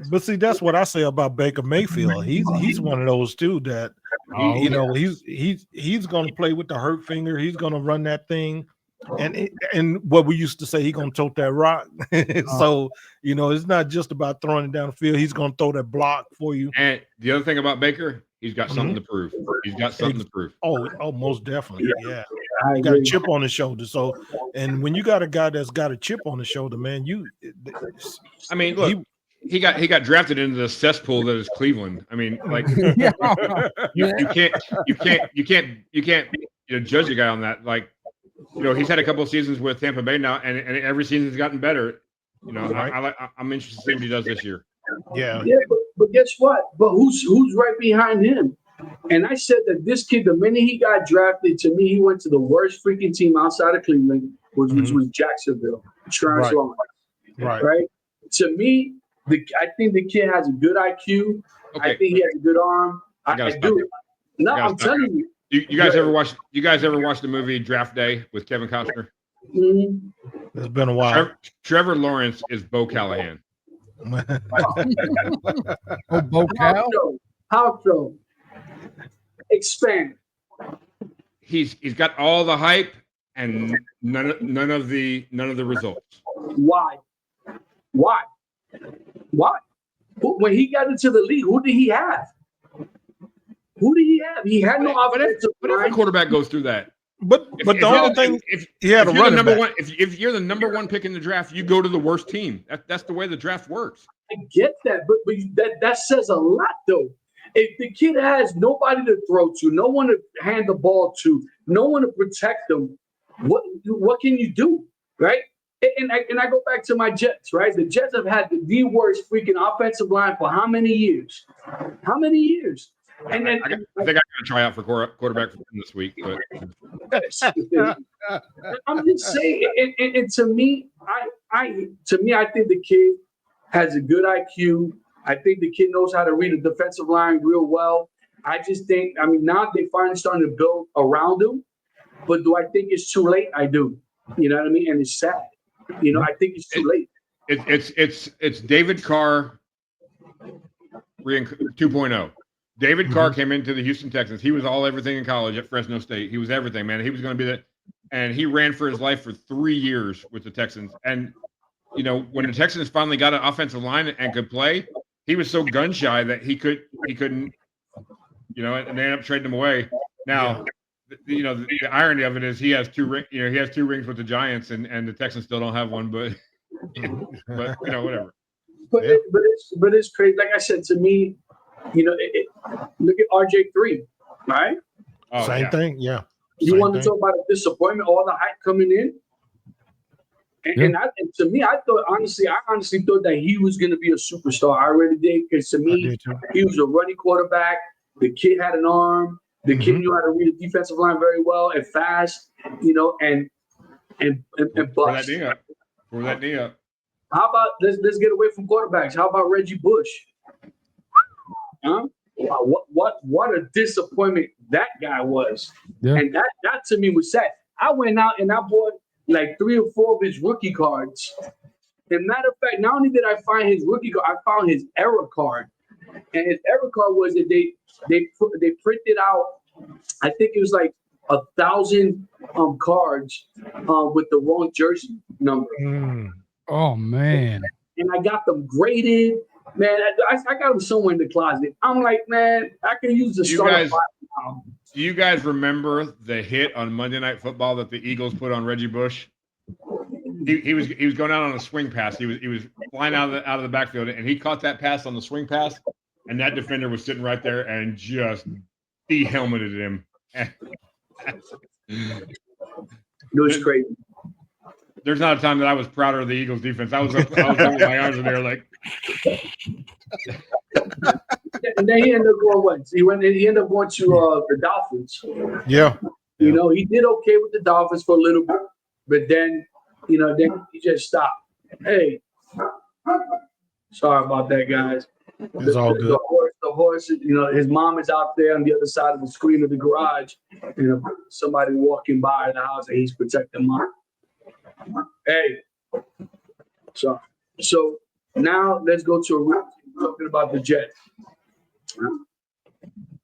Speaker 5: But see, that's what I say about Baker Mayfield. He's one of those too that he's going to play with the hurt finger. He's going to run that thing. And what we used to say, he's gonna tote that rock. So it's not just about throwing it down the field. He's gonna throw that block for you.
Speaker 2: And the other thing about Baker, he's got something to prove. He's got something to prove.
Speaker 5: Oh, most definitely. Yeah. He got a chip on his shoulder. So, and when you got a guy that's got a chip on his shoulder, man,
Speaker 2: I mean, look, he got drafted into the cesspool that is Cleveland. I mean, like you can't judge a guy on that. Like, he's had a couple of seasons with Tampa Bay now, and every season's gotten better.
Speaker 5: Right.
Speaker 2: I'm interested to see what he does this year.
Speaker 5: Yeah.
Speaker 4: But guess what? But who's right behind him? And I said that this kid, the minute he got drafted, to me, he went to the worst freaking team outside of Cleveland, which was Jacksonville. Right. To me, I think the kid has a good IQ. Okay. I think he has a good arm. I do. No, I'm telling you.
Speaker 2: You guys ever watch the movie Draft Day with Kevin Costner?
Speaker 5: It's been a while.
Speaker 2: Trevor Lawrence is Bo Callahan.
Speaker 1: Bo Cal?
Speaker 4: How so? Expand.
Speaker 2: He's got all the hype and none of the results.
Speaker 4: Why? When he got into the league, who did he have? He had no offensive line.
Speaker 2: Every quarterback goes through that.
Speaker 5: But the only thing, if you're the number one pick in the draft, you go to the worst team. That's the way the draft works.
Speaker 4: I get that, but that says a lot, though. If the kid has nobody to throw to, no one to hand the ball to, no one to protect them, what can you do, right? And I go back to my Jets, right? The Jets have had the worst freaking offensive line for how many years? And
Speaker 2: I think I'm going to try out for quarterback for them this week. But
Speaker 4: I'm just saying, and to me, I think the kid has a good IQ. I think the kid knows how to read a defensive line real well. I just think, now they finally starting to build around him. But do I think it's too late? I do. You know what I mean? And it's sad. I think it's too late.
Speaker 2: It's David Carr 2.0. David Carr came into the Houston Texans. He was everything in college at Fresno State. He was everything, man. He was going to be that. And he ran for his life for 3 years with the Texans. And, when the Texans finally got an offensive line and could play, he was so gun shy that he couldn't, and they ended up trading him away. Now, the irony of it is he has 2 rings. He has 2 rings with the Giants, and the Texans still don't have one. But whatever.
Speaker 4: But it's crazy. Like I said, to me, look at RJ3, right?
Speaker 5: Same thing, yeah.
Speaker 4: You want to talk about a disappointment, all the hype coming in, and to me, I honestly thought that he was going to be a superstar. I really did, because to me, he was a running quarterback. The kid had an arm. The kid knew how to read a defensive line very well and fast, and bust.
Speaker 2: Pour that knee up.
Speaker 4: How about let's get away from quarterbacks? How about Reggie Bush? Huh? wow, what a disappointment that guy was.
Speaker 1: Yeah.
Speaker 4: And that to me was sad. I went out and I bought like 3 or 4 of his rookie cards. And matter of fact, not only did I find his rookie card, I found his error card. And his error card was that they printed out, I think it was like 1,000 cards with the wrong jersey number.
Speaker 1: Oh man!
Speaker 4: And I got them graded. Man, I got them somewhere in the closet. I'm like, man, I can use the starter five now.
Speaker 2: Do you guys remember the hit on Monday Night Football that the Eagles put on Reggie Bush? He was going out on a swing pass. He was flying out of the backfield, and he caught that pass on the swing pass, and that defender was sitting right there and just de-helmeted him.
Speaker 4: It was crazy.
Speaker 2: There's not a time that I was prouder of the Eagles defense. I was up with my arms in there like.
Speaker 4: And then he ended up going what? He ended up going to the Dolphins.
Speaker 5: Yeah.
Speaker 4: You know, he did okay with the Dolphins for a little bit, but then then he just stopped. Hey, sorry about that, guys.
Speaker 5: It's all good.
Speaker 4: The horse, his mom is out there on the other side of the screen of the garage. Somebody walking by the house and he's protecting mom. Hey, so now let's go to a real team talking about the Jets.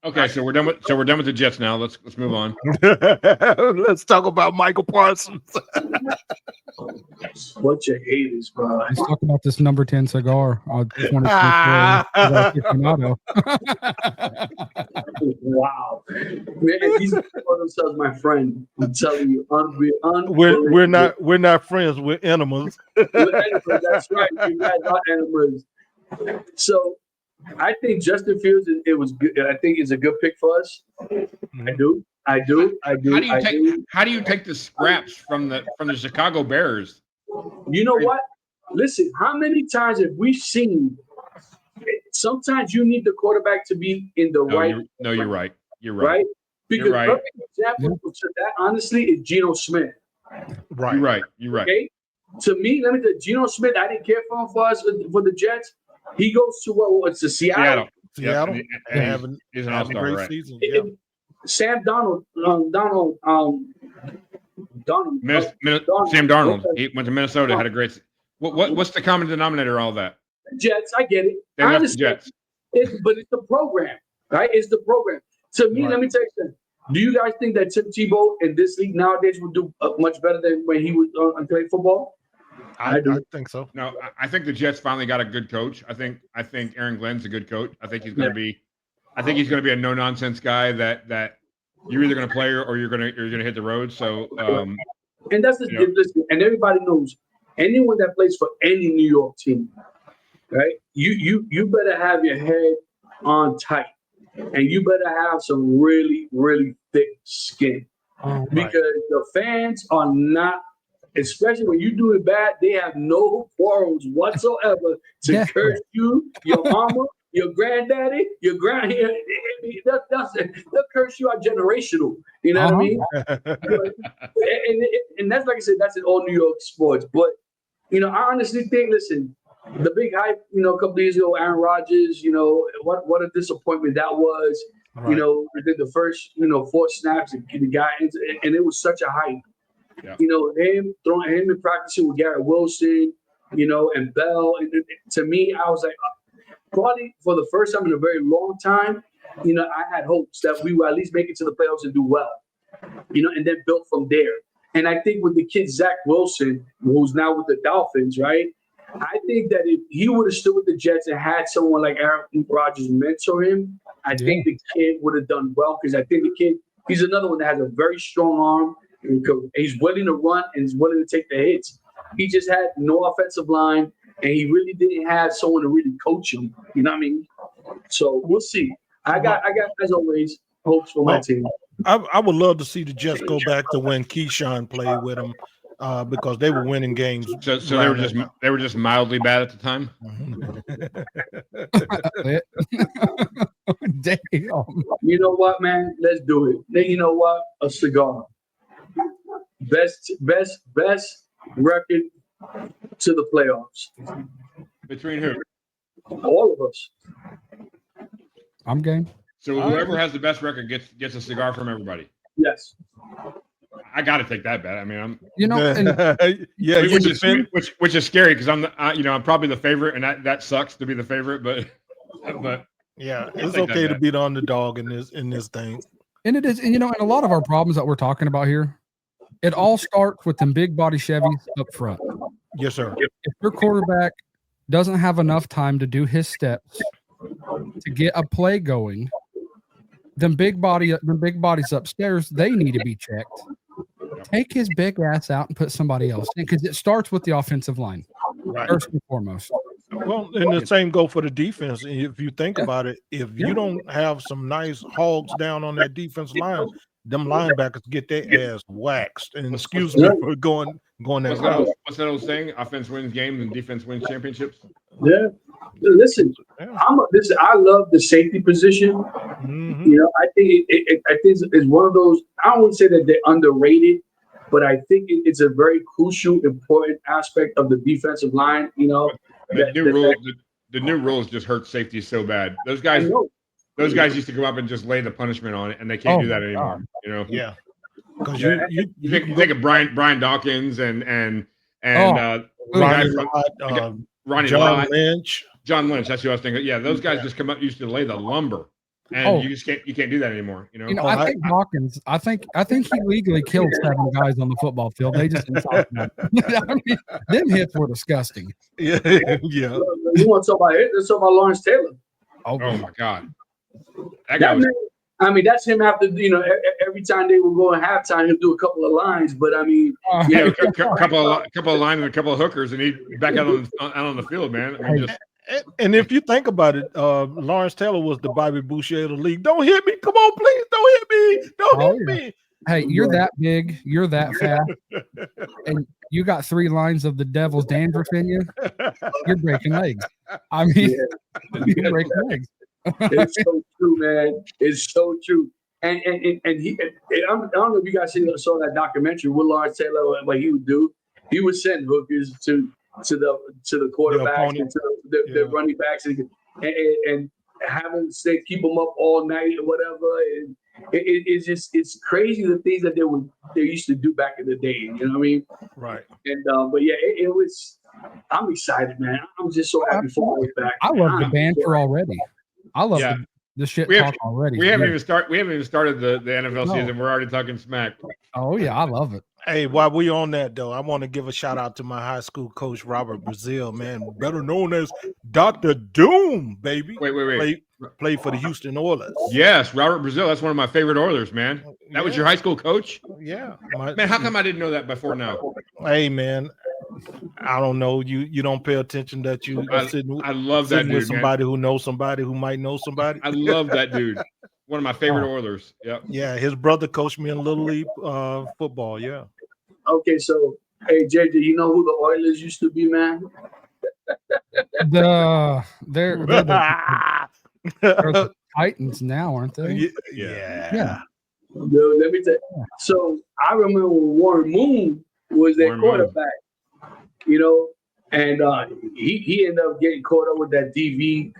Speaker 2: Okay, so we're done with the Jets now. Let's move on.
Speaker 5: Let's talk about Michael Parsons.
Speaker 4: Bunch of haters, bro.
Speaker 1: Let's talk about this number 10 cigar. I just want to
Speaker 4: wow, man, these people call themselves my friend. I'm telling you,
Speaker 5: we're not friends. We're enemies.
Speaker 4: We're enemies. That's right. You guys are enemies. So I think Justin Fields, it was good. I think it's a good pick for us. I do.
Speaker 2: How do you take the scraps from the Chicago Bears?
Speaker 4: You know what? Listen, how many times have we seen? Sometimes you need the quarterback to be in the right.
Speaker 2: You're right. You're right.
Speaker 4: Because
Speaker 2: you're right.
Speaker 4: perfect example to that, honestly, is Geno Smith.
Speaker 5: Right.
Speaker 2: You're right.
Speaker 4: Okay. To me, let me tell you, Geno Smith. I didn't care for him for the Jets. He goes to what's the Seattle.
Speaker 5: Seattle.
Speaker 2: And he's an all-star,
Speaker 5: great
Speaker 2: right?
Speaker 5: season. Yeah.
Speaker 4: Sam Darnold.
Speaker 2: Sam Darnold. He went to Minnesota. Had a great. What's the common denominator? All that.
Speaker 4: Jets. I get it.
Speaker 2: They left the Jets.
Speaker 4: But it's the program, right? It's the program. To me, Let me tell you something. Do you guys think that Tim Tebow in this league nowadays would do much better than when he was playing football?
Speaker 5: I think so.
Speaker 2: No, I think the Jets finally got a good coach. I think Aaron Glenn's a good coach. I think he's going to be. I think he's going to be a no nonsense guy that you're either going to play or you're going to hit the road. So,
Speaker 4: and that's the listen. And everybody knows anyone that plays for any New York team, right? You better have your head on tight, and you better have some really really thick skin, because the fans are not. Especially when you do it bad, they have no quarrels whatsoever to curse you, your mama, your granddaddy, your they'll curse you out generational. You know what I mean? and that's like I said, that's in all New York sports. But I honestly think, listen, the big hype, a couple of years ago, Aaron Rodgers, what a disappointment that was. Right. Within the first, 4 snaps, the guy, and it was such a hype. Yeah. Him and practicing with Garrett Wilson, and Bell. And to me, I was like, probably for the first time in a very long time, I had hopes that we would at least make it to the playoffs and do well, and then built from there. And I think with the kid, Zach Wilson, who's now with the Dolphins, right? I think that if he would have stood with the Jets and had someone like Aaron Rodgers mentor him, I think the kid would have done well, because I think the kid, he's another one that has a very strong arm. He's willing to run and he's willing to take the hits. He just had no offensive line, and he really didn't have someone to really coach him. You know what I mean? So we'll see. I got as always hopes for my team.
Speaker 5: I would love to see the Jets go back to when Keyshawn played with them, because they were winning games.
Speaker 2: So they were just mildly bad at the time.
Speaker 1: Damn.
Speaker 4: You know what, man? Let's do it. Then you know what? A cigar. Best record to the playoffs.
Speaker 2: Between who?
Speaker 4: All of us.
Speaker 1: I'm game.
Speaker 2: So whoever has the best record gets a cigar from everybody.
Speaker 4: Yes.
Speaker 2: I got to take that bet. I mean, I'm
Speaker 5: yeah,
Speaker 2: which is scary because I'm probably the favorite, and that sucks to be the favorite, but
Speaker 5: yeah, it's okay to be the underdog in this thing.
Speaker 1: And it is, and a lot of our problems that we're talking about here, it all starts with them big body Chevys up front.
Speaker 5: Yes, sir.
Speaker 1: If your quarterback doesn't have enough time to do his steps to get a play going, them big bodies upstairs, they need to be checked. Take his big ass out and put somebody else in, because it starts with the offensive line, first and foremost.
Speaker 5: Well, and the same go for the defense. If you think about it, if you don't have some nice hogs down on that defense line, them linebackers get their ass waxed. And excuse me for going that route.
Speaker 2: What's that old saying? Offense wins games and defense wins championships.
Speaker 4: Yeah. Listen, I love the safety position.
Speaker 5: Mm-hmm.
Speaker 4: I think it's one of those. I don't want to say that they're underrated, but I think it's a very crucial, important aspect of the defensive line.
Speaker 2: The new rules just hurt safety so bad. Those guys used to go up and just lay the punishment on it, and they can't do that anymore.
Speaker 5: Yeah. Because
Speaker 2: you think of Brian Dawkins and Ronnie Lott, John Lynch. That's who I was thinking. Yeah, those guys just come up, used to lay the lumber, and you can't do that anymore.
Speaker 1: I think Dawkins. I think he legally killed 7 guys on the football field. They just didn't talk about it. I mean, them hits were disgusting.
Speaker 5: Yeah.
Speaker 4: You want to talk about it? Let's talk about Lawrence Taylor.
Speaker 2: Oh my God, that guy was.
Speaker 4: I mean, that's him after, every time they would go in halftime, he'll do a couple of lines. But I mean,
Speaker 2: a couple of lines and a couple of hookers, and he'd back out on the field, man. I mean,
Speaker 5: and if you think about it, Lawrence Taylor was the Bobby Boucher of the league. Don't hit me. Come on, please. Don't hit me. Don't hit me.
Speaker 1: Hey, you're that big. You're that fast. And you got 3 lines of the devil's dandruff in you. You're breaking legs. I mean, you're breaking legs.
Speaker 4: It's so true, man. It's so true. And he, I don't know if you guys saw that documentary with Lawrence Taylor. What he would do, he would send hookers to the quarterbacks and to the running backs and have them keep them up all night or whatever. And it's crazy the things that they used to do back in the day. You know what I mean?
Speaker 5: Right.
Speaker 4: And but yeah, it was. I'm excited, man. I'm just so happy for it back.
Speaker 1: I love the banter already. I love the shit talk already.
Speaker 2: We haven't even started the NFL season. We're already talking smack.
Speaker 1: Oh yeah, I love it.
Speaker 5: Hey, while we on that though, I want to give a shout out to my high school coach Robert Brazil, man, better known as Dr. Doom, baby.
Speaker 2: Wait.
Speaker 5: Played for the Houston Oilers.
Speaker 2: Yes, Robert Brazil. That's one of my favorite Oilers, man. That was your high school coach?
Speaker 5: Yeah.
Speaker 2: Man, how come I didn't know that before now?
Speaker 5: Hey, man. I don't know. You don't pay attention that you
Speaker 2: I love that dude
Speaker 5: with somebody who knows somebody who might know somebody.
Speaker 2: I love that dude. One of my favorite Oilers. Yep.
Speaker 5: Yeah, his brother coached me in Little League football. Yeah.
Speaker 4: Okay, so hey JJ, you know who the Oilers used to be, man?
Speaker 1: They're the Titans now, aren't they?
Speaker 5: Yeah.
Speaker 4: Let me tell you. So I remember when Warren Moon was their quarterback, and he ended up getting caught up with that DV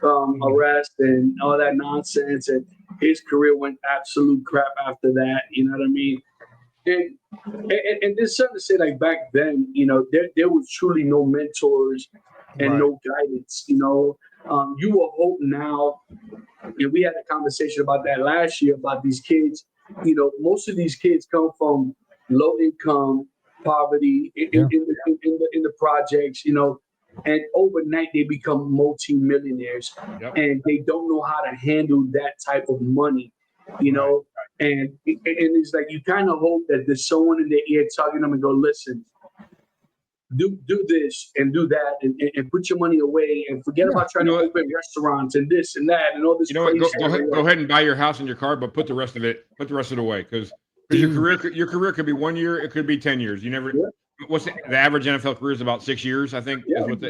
Speaker 4: arrest and all that nonsense, and his career went absolute crap after that. You know what I mean? And there's something to say, like back then, there was truly no mentors and no guidance. You will hope now, and we had a conversation about that last year about these kids. Most of these kids come from low income, poverty in the projects, and overnight they become multi-millionaires, and they don't know how to handle that type of money, and it's like you kind of hope that there's someone in their ear talking to them and go, listen, do this and do that and put your money away and forget about trying to open restaurants and this and that and all this.
Speaker 2: Go ahead and buy your house and your car, but put the rest of it away, because your career could be 1 year, it could be 10 years. You never. What's the average NFL career is about 6 years, I think. Is what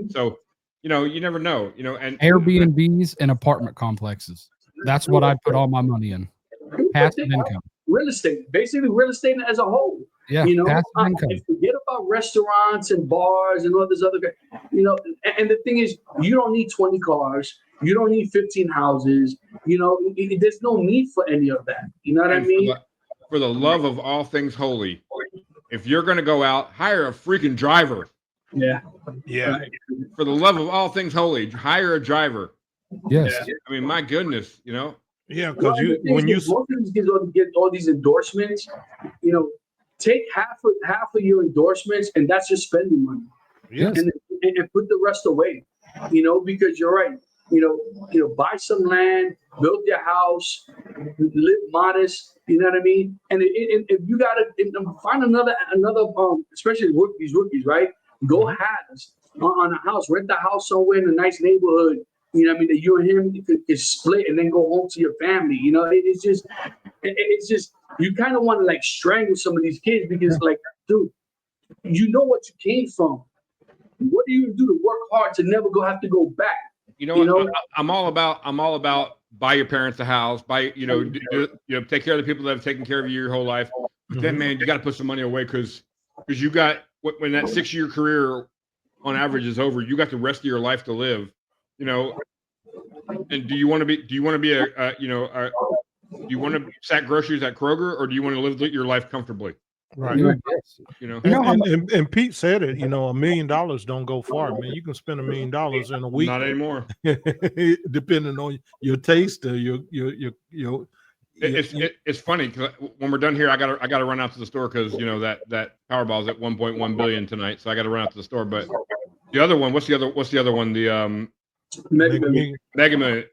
Speaker 2: so you never know. And
Speaker 1: Airbnbs and apartment complexes. That's what I'd put all my money in. Passive income.
Speaker 4: Real estate, basically real estate as a whole.
Speaker 1: Yeah,
Speaker 4: and forget about restaurants and bars and all this other, and the thing is, you don't need 20 cars, You don't need 15 houses. You know, there's no need for any of that. You know what I mean?
Speaker 2: For the love of all things holy, if you're going to go out, hire a freaking driver.
Speaker 4: Yeah.
Speaker 5: Yeah.
Speaker 2: For the love of all things holy, hire a driver.
Speaker 1: Yes.
Speaker 2: I mean, my goodness, you know.
Speaker 5: Yeah, because when you
Speaker 4: most of these kids get all these endorsements, you know, take half of your endorsements, and that's just spending money.
Speaker 1: Yes.
Speaker 4: And put the rest away. You know, because you're right. You know, buy some land, build your house, live modest. You know what I mean? And if you gotta find another, especially these rookies, right? Go halves on a house, rent a house somewhere in a nice neighborhood. You know what I mean? That you and him could split and then go home to your family. You know, it's just you kind of want to like strangle some of these kids because, like, dude, you know what you came from. What do you do to work hard to never have to go back?
Speaker 2: You know, I'm all about buy your parents a house, take care of the people that have taken care of you your whole life. But then, man, you got to put some money away because you got when that 6-year career on average is over, you got the rest of your life to live. You know, and do you want to sack groceries at Kroger, or do you want to live your life comfortably?
Speaker 5: Right.
Speaker 1: You
Speaker 2: You know,
Speaker 5: and Pete said it, you know, $1 million don't go far, man. You can spend $1 million in a week.
Speaker 2: not anymore.
Speaker 5: Depending on your taste or your
Speaker 2: It's funny because when we're done here, I gotta run out to the store because you know that Powerball's at 1.1 billion tonight, so I gotta run out to the store. But the other one, what's the other one? The Mega Million.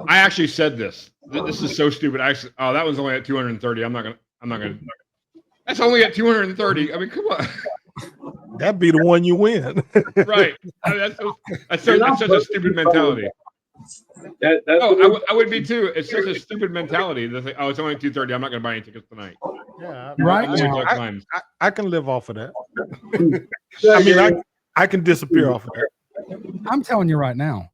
Speaker 2: I actually said this. This is so stupid. That one's only at 230. I'm not gonna. That's only at 230. I mean, come on.
Speaker 5: That'd be the one you win.
Speaker 2: Right. I mean, that's such a stupid mentality. I would be too. It's such a stupid mentality. They say, it's only 230. I'm not going to buy any tickets tonight.
Speaker 5: Yeah,
Speaker 1: right.
Speaker 5: I can live off of that. I mean, I can disappear off of that.
Speaker 1: I'm telling you right now,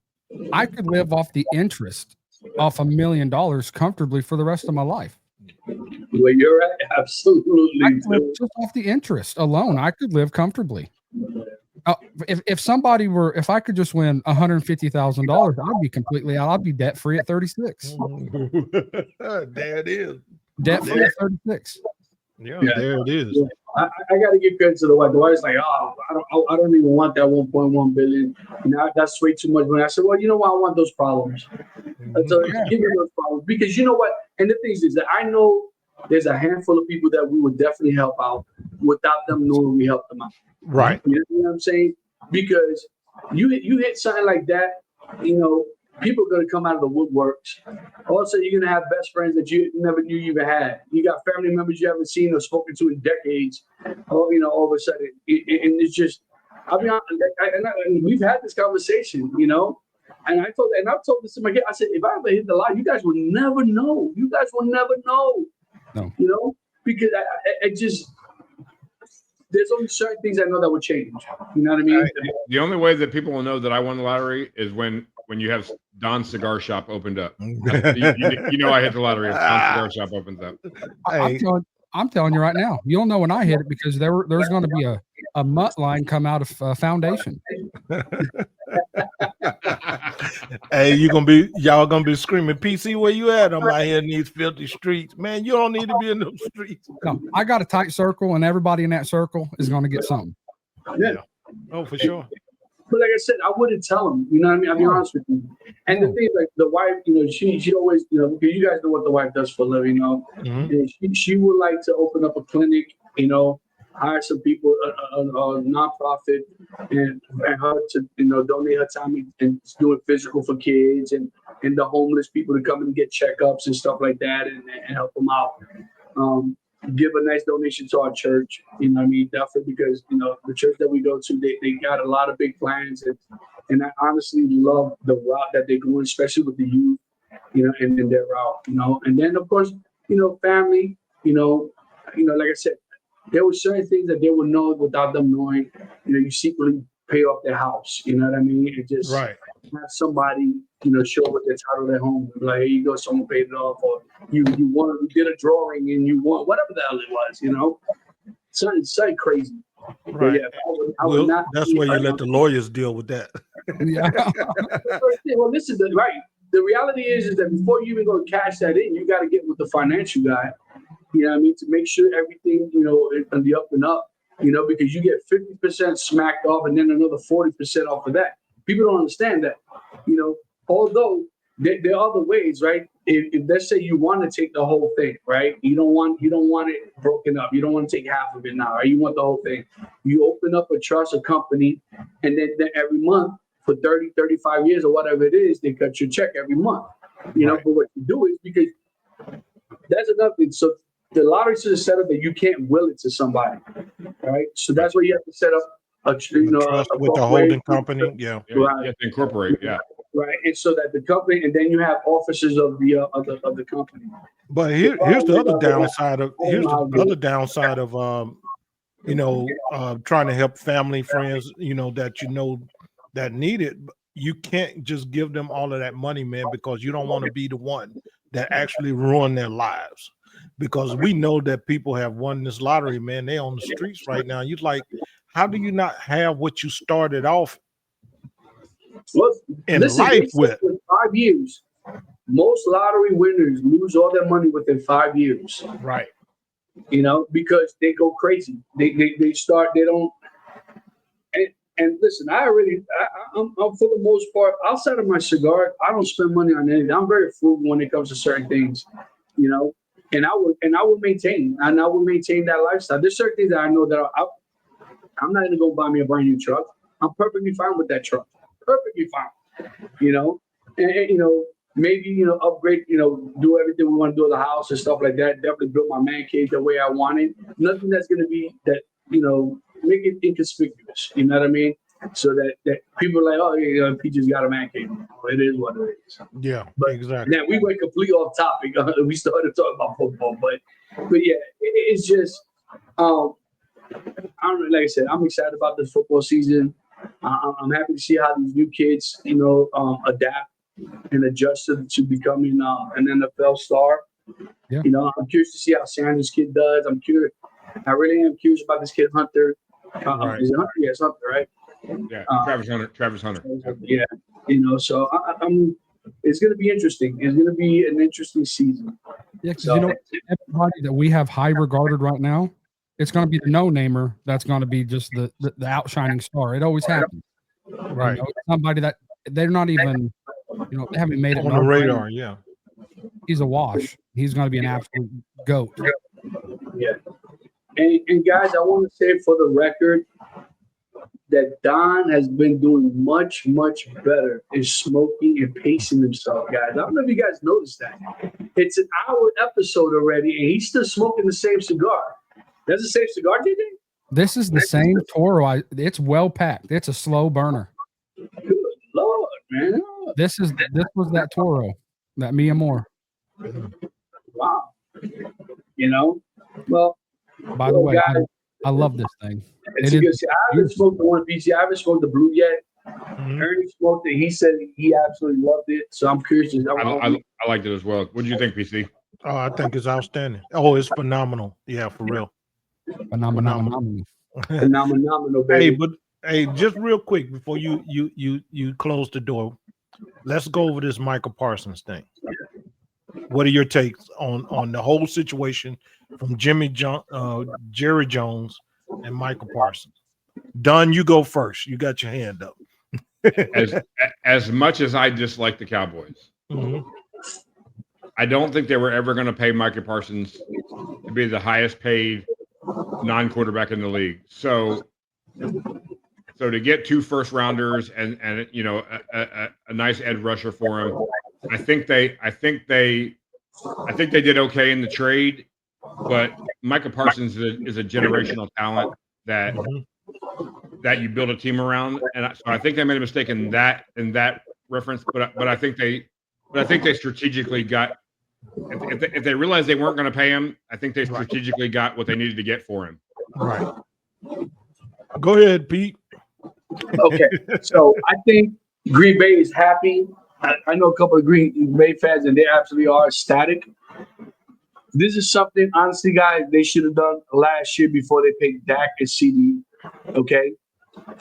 Speaker 1: I could live off the interest off $1 million comfortably for the rest of my life.
Speaker 4: Well, you're right. Absolutely.
Speaker 1: Just off the interest alone, I could live comfortably. If I could just win $150,000, I'd be completely out. I'd be debt free at 36.
Speaker 5: There it is.
Speaker 1: Debt free at 36.
Speaker 5: Yeah, there it is.
Speaker 4: I got to give credit to the wife. The wife's like, I don't even want that 1.1 billion. That's way too much money. I said, well, you know what? I want those problems. So give me those problems because you know what? And the thing is that I know there's a handful of people that we would definitely help out without them knowing we helped them out.
Speaker 5: Right.
Speaker 4: You know what I'm saying? Because you hit something like that, you know, people are going to come out of the woodworks. Also, you're going to have best friends that you never knew you even had. You got family members you haven't seen or spoken to in decades. You know, all of a sudden, and it's just, I'll be honest, and we've had this conversation, you know, and I've told this to my kid. I said, if I ever hit the line, you guys will never know. You guys will never know.
Speaker 1: No.
Speaker 4: You know, because there's only certain things I know that would change. You know what I mean?
Speaker 2: The only way that people will know that I won the lottery is when you have Don's Cigar Shop opened up. you know I hit the lottery if Don's Cigar Shop opens up.
Speaker 1: I'm telling you right now, you'll know when I hit it because there's going to be a mutt line come out of foundation.
Speaker 5: Hey, y'all gonna be screaming, PC, where you at? I'm out here in these filthy streets. Man, you don't need to be in those streets.
Speaker 1: No, I got a tight circle, and everybody in that circle is going to get something.
Speaker 4: Yeah.
Speaker 5: Oh, for sure.
Speaker 4: But like I said, I wouldn't tell them. You know what I mean? I'll be honest with you. And the thing, like the wife, you know, she always, you know, because you guys know what the wife does for a living, you know. Mm-hmm. And she would like to open up a clinic, you know, hire some people, a nonprofit, and her to, you know, donate her time and doing physical for kids and the homeless people to come and get checkups and stuff like that and help them out. Give a nice donation to our church, you know what I mean? Definitely, because, you know, the church that we go to, they got a lot of big plans. And I honestly love the route that they're going, especially with the youth, you know, and their route, you know. And then, of course, you know, family, you know, like I said, there were certain things that they would know without them knowing. You know, you secretly pay off their house, you know what I mean? It just have somebody, you know, show what their title of their home. Like, here you go, someone paid it off, or you did a drawing and you won, whatever the hell it was, you know. Something crazy.
Speaker 5: Right.
Speaker 4: Yeah, I would not
Speaker 5: that's where you let the lawyers deal with that.
Speaker 1: Yeah.
Speaker 4: Well, this is the right. The reality is that before you even go cash that in, you got to get with the financial guy. You know what I mean? To make sure everything, is on the up and up. Because you get 50% smacked off and then another 40% off of that. People don't understand that. Although there are other ways, right? If let's say you want to take the whole thing, right? You don't want it broken up. You don't want to take half of it now, right? You want the whole thing. You open up a trust, a company, and then every month for 30, 35 years or whatever it is, they cut your check every month. But what you do is because that's another thing. So the lottery system is set up that you can't will it to somebody, right? So that's why you have to set up a
Speaker 5: trust with the holding company. Yeah,
Speaker 2: you have to incorporate. Yeah.
Speaker 4: Right, and so that the company, and then you have officers of the company.
Speaker 5: But here's the other downside of trying to help family, friends, that need it. You can't just give them all of that money, man, because you don't want to be the one that actually ruin their lives. Because we know that people have won this lottery, man. They're on the streets right now. You're like, how do you not have what you started off in life with?
Speaker 4: 5 years, most lottery winners lose all their money within 5 years.
Speaker 5: Right.
Speaker 4: Because they go crazy. They start. They don't. And listen, I'm for the most part, outside of my cigar, I don't spend money on anything. I'm very frugal when it comes to certain things, and I will maintain that lifestyle. There's certain things that I know that I'm not gonna go buy me a brand new truck. I'm perfectly fine with that truck. Perfectly fine. And maybe upgrade, do everything we want to do in the house and stuff like that. Definitely build my man cave the way I want it. Nothing that's gonna be that, make it inconspicuous. You know what I mean? So that people are like, oh, yeah, Peaches got a man cave. It is what it is.
Speaker 5: Yeah,
Speaker 4: but
Speaker 5: exactly.
Speaker 4: Now we went completely off topic. We started talking about football, but yeah, it's just I don't know. Like I said, I'm excited about this football season. I'm happy to see how these new kids, adapt and adjust to becoming an NFL star.
Speaker 1: Yeah.
Speaker 4: I'm curious to see how Sanders' kid does. I'm curious. I really am curious about this kid Hunter.
Speaker 5: Right.
Speaker 4: Is it Hunter? Yes, Hunter, right?
Speaker 2: Yeah, Travis Hunter.
Speaker 4: Yeah, so I'm. It's going to be interesting. It's going to be an interesting season.
Speaker 1: Yeah, because everybody that we have high regarded right now, it's going to be the no-namer that's going to be just the outshining star. It always happens.
Speaker 5: Right.
Speaker 1: Somebody that they're not even, they haven't made it
Speaker 5: on the radar. Yeah.
Speaker 1: He's a wash. He's going to be an absolute goat.
Speaker 4: Yeah. And guys, I want to say for the record that Don has been doing much, much better in smoking and pacing himself, guys. I don't know if you guys noticed that. It's an hour episode already, and he's still smoking the same cigar. That's the same cigar, JJ?
Speaker 1: This is the same Toro. It's well packed. It's a slow burner.
Speaker 4: Good Lord, man.
Speaker 1: This was that Toro, that Mia Moore.
Speaker 4: Wow. Well,
Speaker 1: by the way,
Speaker 4: guys,
Speaker 1: I love this thing.
Speaker 4: I haven't smoked the One Piece. I haven't smoked the Blue yet. Mm-hmm. Ernie smoked it. He said he absolutely loved it. So I'm curious.
Speaker 2: I liked it as well. What do you think, PC?
Speaker 5: Oh, I think it's outstanding. Oh, it's phenomenal. Yeah, for real.
Speaker 1: Phenomenal,
Speaker 4: baby.
Speaker 5: Hey, just real quick before you close the door, let's go over this Michael Parsons thing. What are your takes on the whole situation from Jerry Jones and Michael Parsons? Don, you go first. You got your hand up.
Speaker 2: as much as I dislike the Cowboys,
Speaker 5: mm-hmm.
Speaker 2: I don't think they were ever going to pay Michael Parsons to be the highest paid non-quarterback in the league. So to get 2 first rounders and a nice edge rusher for him, I think they did okay in the trade. But Michael Parsons is a generational talent that you build a team around, and so I think they made a mistake in that reference. But I think they strategically got. If they realized they weren't going to pay him, I think they strategically got what they needed to get for him.
Speaker 5: Right. Go ahead, Pete.
Speaker 4: Okay, so I think Green Bay is happy. I know a couple of Green Bay fans, and they absolutely are ecstatic. This is something, honestly, guys, they should have done last year before they picked Dak and CD. Okay,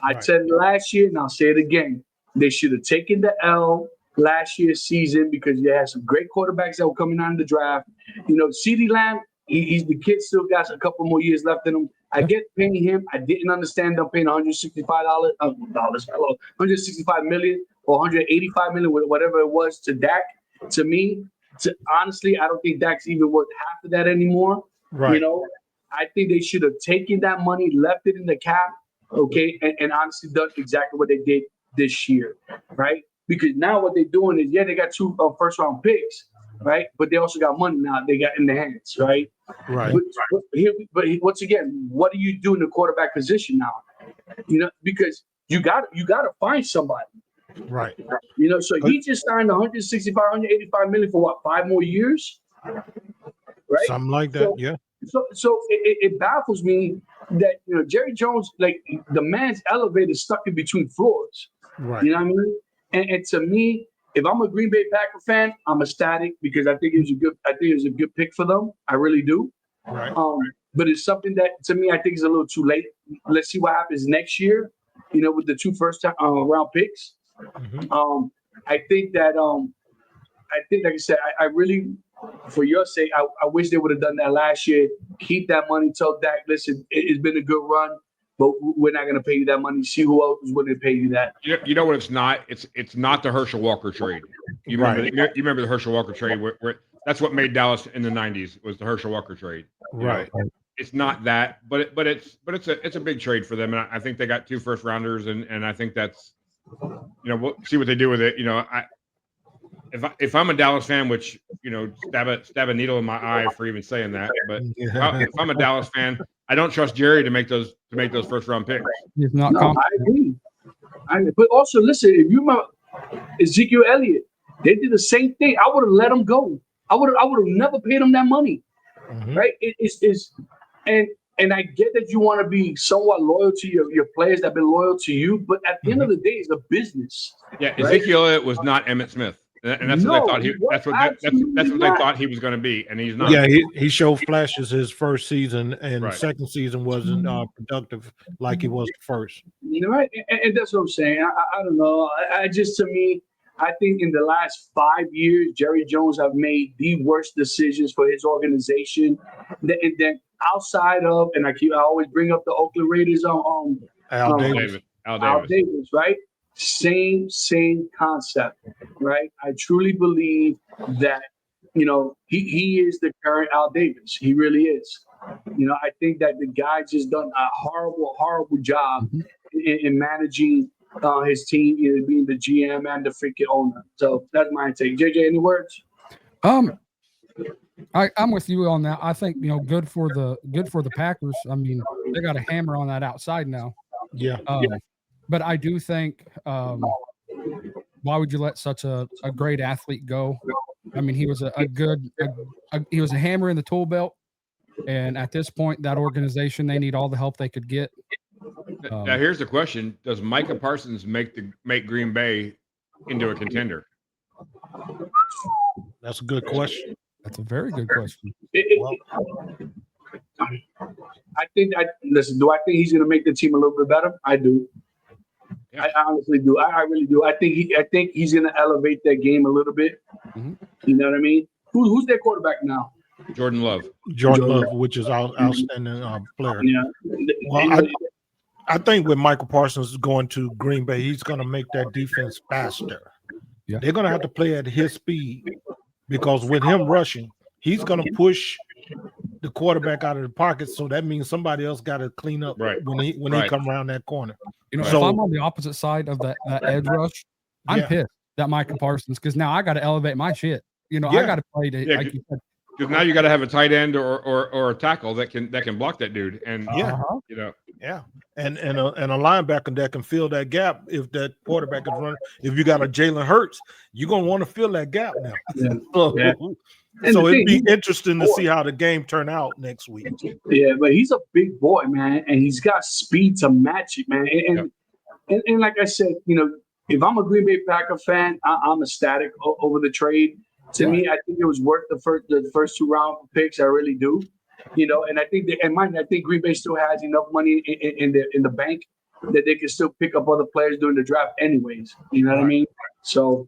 Speaker 4: I said it last year, and I'll say it again. They should have taken the L last year's season because they had some great quarterbacks that were coming out of the draft. CeeDee Lamb, he's the kid, still got a couple more years left in him. I get paying him. I didn't understand them paying $165 million or $185 million, whatever it was, to Dak. To me, honestly, I don't think Dak's even worth half of that anymore.
Speaker 5: Right.
Speaker 4: I think they should have taken that money, left it in the cap, okay, and honestly done exactly what they did this year, right? Because now what they're doing is, they got 2 first-round picks, right? But they also got money now they got in their hands, right?
Speaker 5: Right.
Speaker 4: But once again, what do you do in the quarterback position now? Because you got to find somebody.
Speaker 5: Right.
Speaker 4: So he just signed 185 million for what, 5 more years? Right?
Speaker 5: Something like that, yeah.
Speaker 4: So it baffles me that Jerry Jones, like, the man's elevator stuck in between floors.
Speaker 5: Right.
Speaker 4: You know what I mean? And to me, if I'm a Green Bay Packer fan, I'm ecstatic because I think it was a good pick for them. I really do.
Speaker 5: Right.
Speaker 4: But it's something that, to me, I think is a little too late. Let's see what happens next year. With the 2 first-round picks.
Speaker 5: Mm-hmm.
Speaker 4: I think, like I said, I really, for your sake, I wish they would have done that last year. Keep that money. Tell Dak, listen, it's been a good run, but we're not going to pay you that money. See who else is willing to pay you that.
Speaker 2: You know what it's not? It's not the Herschel Walker trade. You remember the Herschel Walker trade where that's what made Dallas in the 90s was the Herschel Walker trade.
Speaker 5: Right.
Speaker 2: It's not that, but it's a big trade for them, and I think they got 2 first rounders, and I think that's we'll see what they do with it. If I'm a Dallas fan, which stab a needle in my eye for even saying that, but if I'm a Dallas fan, I don't trust Jerry to make those first round picks.
Speaker 1: He's not.
Speaker 4: I agree. But also, listen, if you remember Ezekiel Elliott, they did the same thing. I would have let him go. I would have never paid him that money.
Speaker 5: Mm-hmm.
Speaker 4: Right? And I get that you want to be somewhat loyal to your players that have been loyal to you, but at the end of the day, it's a business.
Speaker 2: Yeah,
Speaker 4: right?
Speaker 2: Ezekiel Elliott was not Emmitt Smith, and that's what they thought that's what they thought he was going to be, and he's not.
Speaker 5: Yeah, he showed flashes his first season, and second season wasn't productive like he was the first.
Speaker 4: Right, and that's what I'm saying. I don't know. I just, to me, I think in the last 5 years, Jerry Jones have made the worst decisions for his organization. And then outside of, and I always bring up the Oakland Raiders
Speaker 2: Al Davis,
Speaker 4: right? Same concept, right? I truly believe that he is the current Al Davis. He really is. I think that the guy just done a horrible job in managing his team, being the GM and the freaking owner. So that's my take. JJ, any words?
Speaker 1: I'm with you on that. I think good for the Packers. I mean, they got a hammer on that outside now.
Speaker 5: Yeah.
Speaker 1: But I do think, why would you let such a great athlete go? I mean, he was he was a hammer in the tool belt, and at this point, that organization, they need all the help they could get.
Speaker 2: Now, here's the question: does Micah Parsons make Green Bay into a contender?
Speaker 5: That's a good question.
Speaker 1: That's a very good question.
Speaker 4: I think. Do I think he's going to make the team a little bit better? I do. Yeah. I honestly do. I really do. I think he's going to elevate that game a little bit. Mm-hmm. You know what I mean? Who's their quarterback now?
Speaker 2: Jordan Love.
Speaker 5: Jordan Love, which is our outstanding player. Yeah. Well, I think with Michael Parsons going to Green Bay, he's going to make that defense faster. Yeah. They're going to have to play at his speed because with him rushing, he's going to push the quarterback out of the pocket. So that means somebody else got to clean up when he come around that corner.
Speaker 1: If I'm on the opposite side of that edge rush, I'm pissed that Michael Parsons, because now I got to elevate my shit. I got to play to like you said.
Speaker 2: Because now you got to have a tight end or a tackle that can block that dude, and
Speaker 5: and a linebacker that can fill that gap if that quarterback is running. If you got a Jalen Hurts, you're gonna want to fill that gap now. Yeah. So it'd be interesting to see how the game turn out next week.
Speaker 4: Yeah, but he's a big boy, man, and he's got speed to match it, man. And like I said, if I'm a Green Bay Packer fan, I'm ecstatic over the trade. To me, I think it was worth the first 2 round picks. I really do, and I think I think Green Bay still has enough money in the bank that they can still pick up other players during the draft anyways. You know what I mean? So,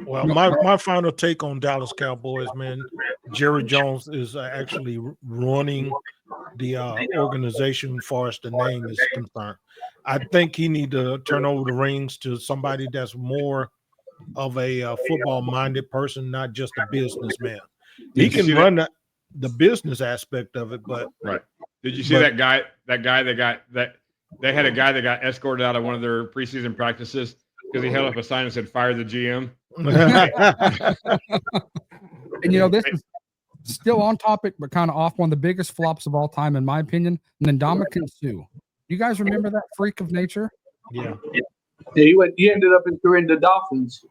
Speaker 5: well, my final take on Dallas Cowboys, man, Jerry Jones is actually running the organization as far as the name is concerned. I think he need to turn over the reins to somebody that's more of a football-minded person, not just a businessman. He can run the business aspect of it, but
Speaker 2: right. Did you see that guy? That guy that got that? They had a guy that got escorted out of one of their preseason practices because he held up a sign and said "Fire the GM."
Speaker 1: And you know, this is still on topic, but kind of off. One of the biggest flops of all time, in my opinion, Ndamukong Suh. You guys remember that freak of nature?
Speaker 5: Yeah.
Speaker 4: He ended up in the Dolphins.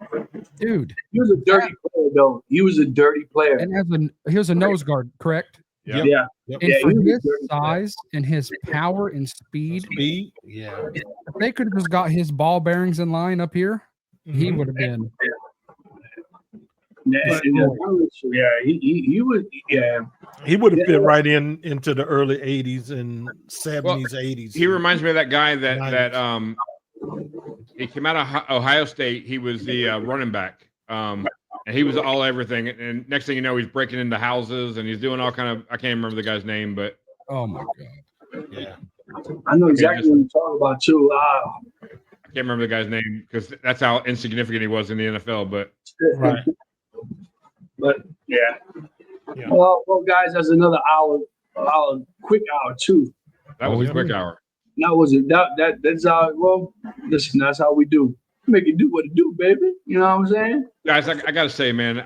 Speaker 1: Dude,
Speaker 4: he was a dirty player, though. He was a dirty player.
Speaker 1: And he was a nose guard, correct?
Speaker 2: Yeah.
Speaker 1: And for his size and his power and speed, if they could have just got his ball bearings in line up here, he would have been.
Speaker 4: He was. Yeah,
Speaker 5: he would have fit right into the early '80s and '70s, '80s.
Speaker 2: He reminds me of that guy that he came out of Ohio State. He was the running back. And he was all everything. And next thing you know, he's breaking into houses and he's doing all kind of. I can't remember the guy's name, but
Speaker 1: oh my god,
Speaker 4: yeah, I know exactly what you're talking about too.
Speaker 2: I can't remember the guy's name because that's how insignificant he was in the NFL. But
Speaker 5: right,
Speaker 4: but yeah. Well, guys, that's another hour, quick hour too.
Speaker 2: That was a quick hour.
Speaker 4: That was it. That's how. Well, listen, that's how we do. Make it do what it do, baby. You know what I'm saying?
Speaker 2: Guys, I gotta say, man,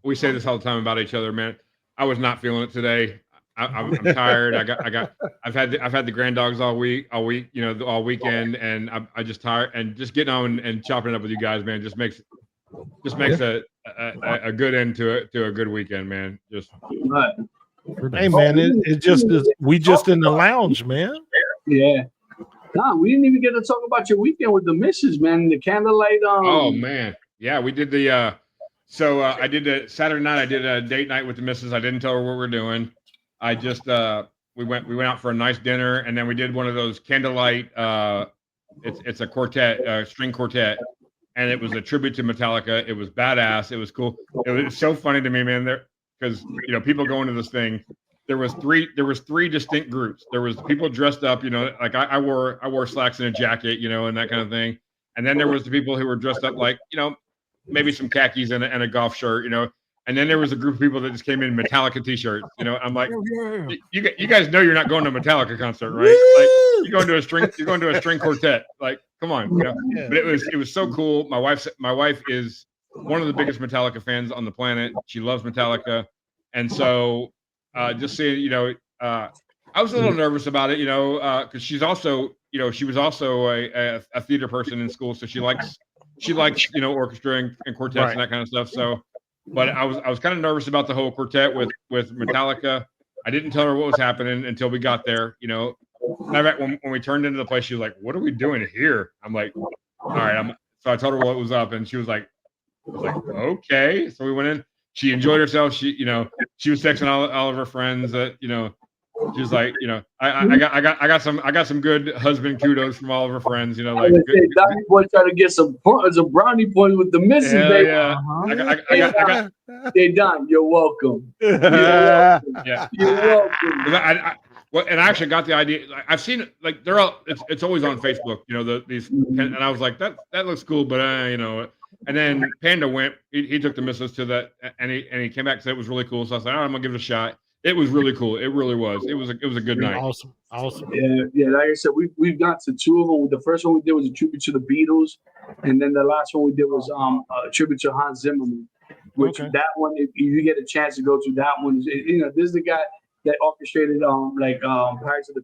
Speaker 2: we say this all the time about each other, man. I was not feeling it today. I'm tired. I've had the grand dogs all week, you know, all weekend, and I just tired. And just getting on and chopping it up with you guys, man, just makes a good end to a good weekend, man. Just
Speaker 4: right.
Speaker 5: Hey, man, it just is. We just in the lounge, man.
Speaker 4: Yeah. Nah, we didn't even get to talk about your weekend with the missus, man. The candlelight.
Speaker 2: Oh man, yeah, we did the. So I did the Saturday night. I did a date night with the missus. I didn't tell her what we're doing. I just we went out for a nice dinner, and then we did one of those candlelight. It's a quartet, string quartet, and it was a tribute to Metallica. It was badass. It was cool. It was so funny to me, man. There, because you know, people going to this thing. There was three distinct groups. There was people dressed up, you know, like I wore slacks and a jacket, you know, and that kind of thing. And then there was the people who were dressed up like, you know, maybe some khakis and a golf shirt, you know. And then there was a group of people that just came in Metallica t-shirts. You know, I'm like, you guys know you're not going to a Metallica concert, right? Like you're going to a string quartet. Like, come on, you know. But it was so cool. My wife is one of the biggest Metallica fans on the planet. She loves Metallica, and so. Just seeing, you know, I was a little nervous about it, you know, because she's also, you know, she was also a theater person in school, so she likes, you know, orchestra and quartets and that kind of stuff. So, but I was kind of nervous about the whole quartet with Metallica. I didn't tell her what was happening until we got there, you know. When we turned into the place, she was like, "What are we doing here?" I'm like, "All right." So I told her what was up, and she was like, "Okay." So we went in. She enjoyed herself. She was texting all of her friends that, you know, she was like, you know, I got some good husband kudos from all of her friends, you know, like
Speaker 4: Donnie boy trying to get some brownie points with the missus, baby.
Speaker 2: Yeah.
Speaker 4: Hey Don, you're welcome.
Speaker 2: You're welcome. And I actually got the idea. I've seen it, like they're all. It's always on Facebook, you know. These, and I was like, that looks cool, but you know. And then Panda went. He took the missus to that, and he came back and said it was really cool. So I was like, all right, I'm gonna give it a shot. It was really cool. It really was. It was a good night.
Speaker 5: Awesome.
Speaker 4: Yeah. Like I said, we've got to two of them. The first one we did was a tribute to the Beatles, and then the last one we did was a tribute to Hans Zimmerman. Which that one, if you get a chance to go to that one, you know, this is the guy that orchestrated Pirates of the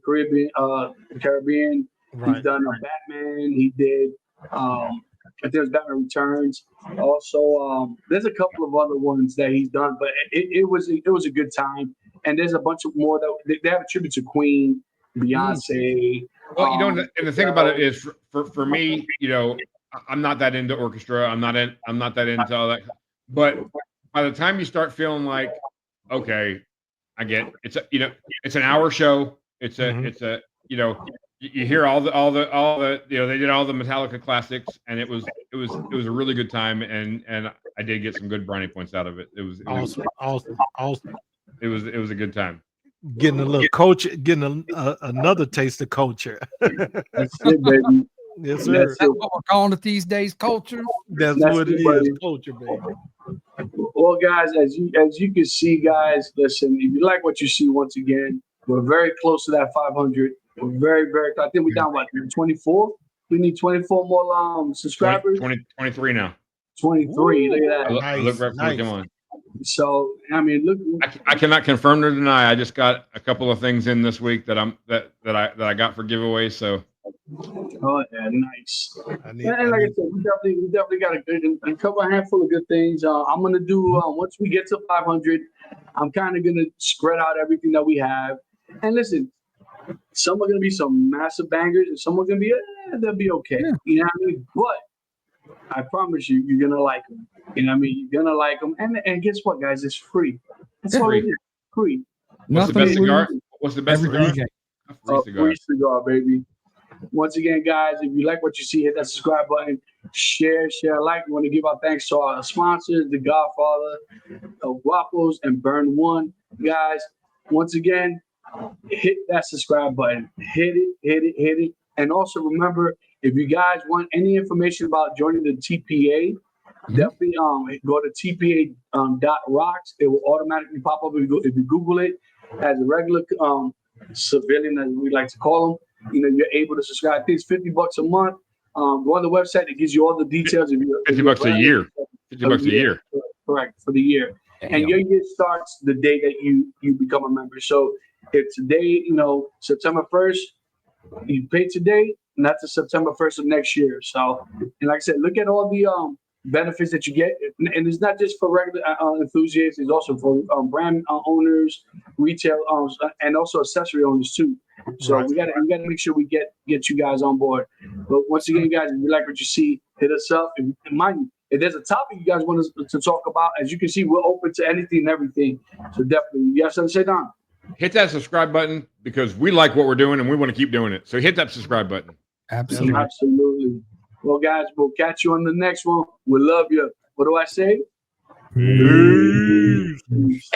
Speaker 4: Caribbean.
Speaker 5: Right.
Speaker 4: He's done Batman. He did. I think it was Batman Returns. Also, there's a couple of other ones that he's done, but it was a good time. And there's a bunch of more that they have a tribute to Queen, Beyonce.
Speaker 2: Well, you know, and the thing about it is, for me, you know, I'm not that into orchestra. I'm not that into all that. But by the time you start feeling like, okay, I get it's an hour show. It's a you know. you hear all the they did all the Metallica classics, and it was a really good time, and I did get some good brownie points out of it. It was
Speaker 5: awesome.
Speaker 2: It was a good time.
Speaker 5: Getting a little culture, getting another taste of culture.
Speaker 4: That's it, baby.
Speaker 5: Yes, sir.
Speaker 1: That's what we're calling it these days, culture.
Speaker 5: That's what it is, culture, baby.
Speaker 4: Well, guys, as you can see, guys, listen, if you like what you see, once again, we're very close to that 500. We're very, very close. I think we're down, 24? We need 24 more subscribers.
Speaker 2: 23 now.
Speaker 4: 23. Look at that.
Speaker 2: I look right before we come on.
Speaker 4: So, I mean, look.
Speaker 2: I cannot confirm nor deny. I just got a couple of things in this week that I got for giveaways. So.
Speaker 4: Oh yeah, nice. And like I said, we definitely got a handful of good things. I'm gonna do once we get to 500. I'm kind of gonna spread out everything that we have. And listen, some are gonna be some massive bangers, and some are gonna be they'll be okay. Yeah. You know what I mean? But I promise you, you're gonna like them. You know what I mean? You're gonna like them. And guess what, guys? It's free. It's all it is. Free.
Speaker 2: What's the best cigar? What's the best cigar?
Speaker 4: Free cigar, baby. Once again, guys, if you like what you see, hit that subscribe button, share, like. We want to give our thanks to our sponsors, The Godfather, Guapos, and Burn One. Guys, once again, hit that subscribe button. Hit it. And also remember, if you guys want any information about joining the TPA, definitely go to TPA.rocks. It will automatically pop up if you Google it. As a regular civilian, as we like to call them, you're able to subscribe. I think it's $50 a month. Go on the website. It gives you all the details.
Speaker 2: $50 a year. $50 a year.
Speaker 4: Correct, for the year. Damn. And your year starts the day that you become a member. So if today, September 1st, you pay today, and that's September 1st of next year. So, and like I said, look at all the benefits that you get, and it's not just for regular enthusiasts. It's also for brand owners, retail, and also accessory owners too. So we gotta make sure we get you guys on board. But once again, guys, if you like what you see, hit us up. And mind you, if there's a topic you guys want us to talk about, as you can see, we're open to anything and everything. So definitely, you have something to say, Don?
Speaker 2: Hit that subscribe button because we like what we're doing and we want to keep doing it. So hit that subscribe button.
Speaker 4: Absolutely. Well, guys, we'll catch you on the next one. We love you. What do I say?
Speaker 5: Peace.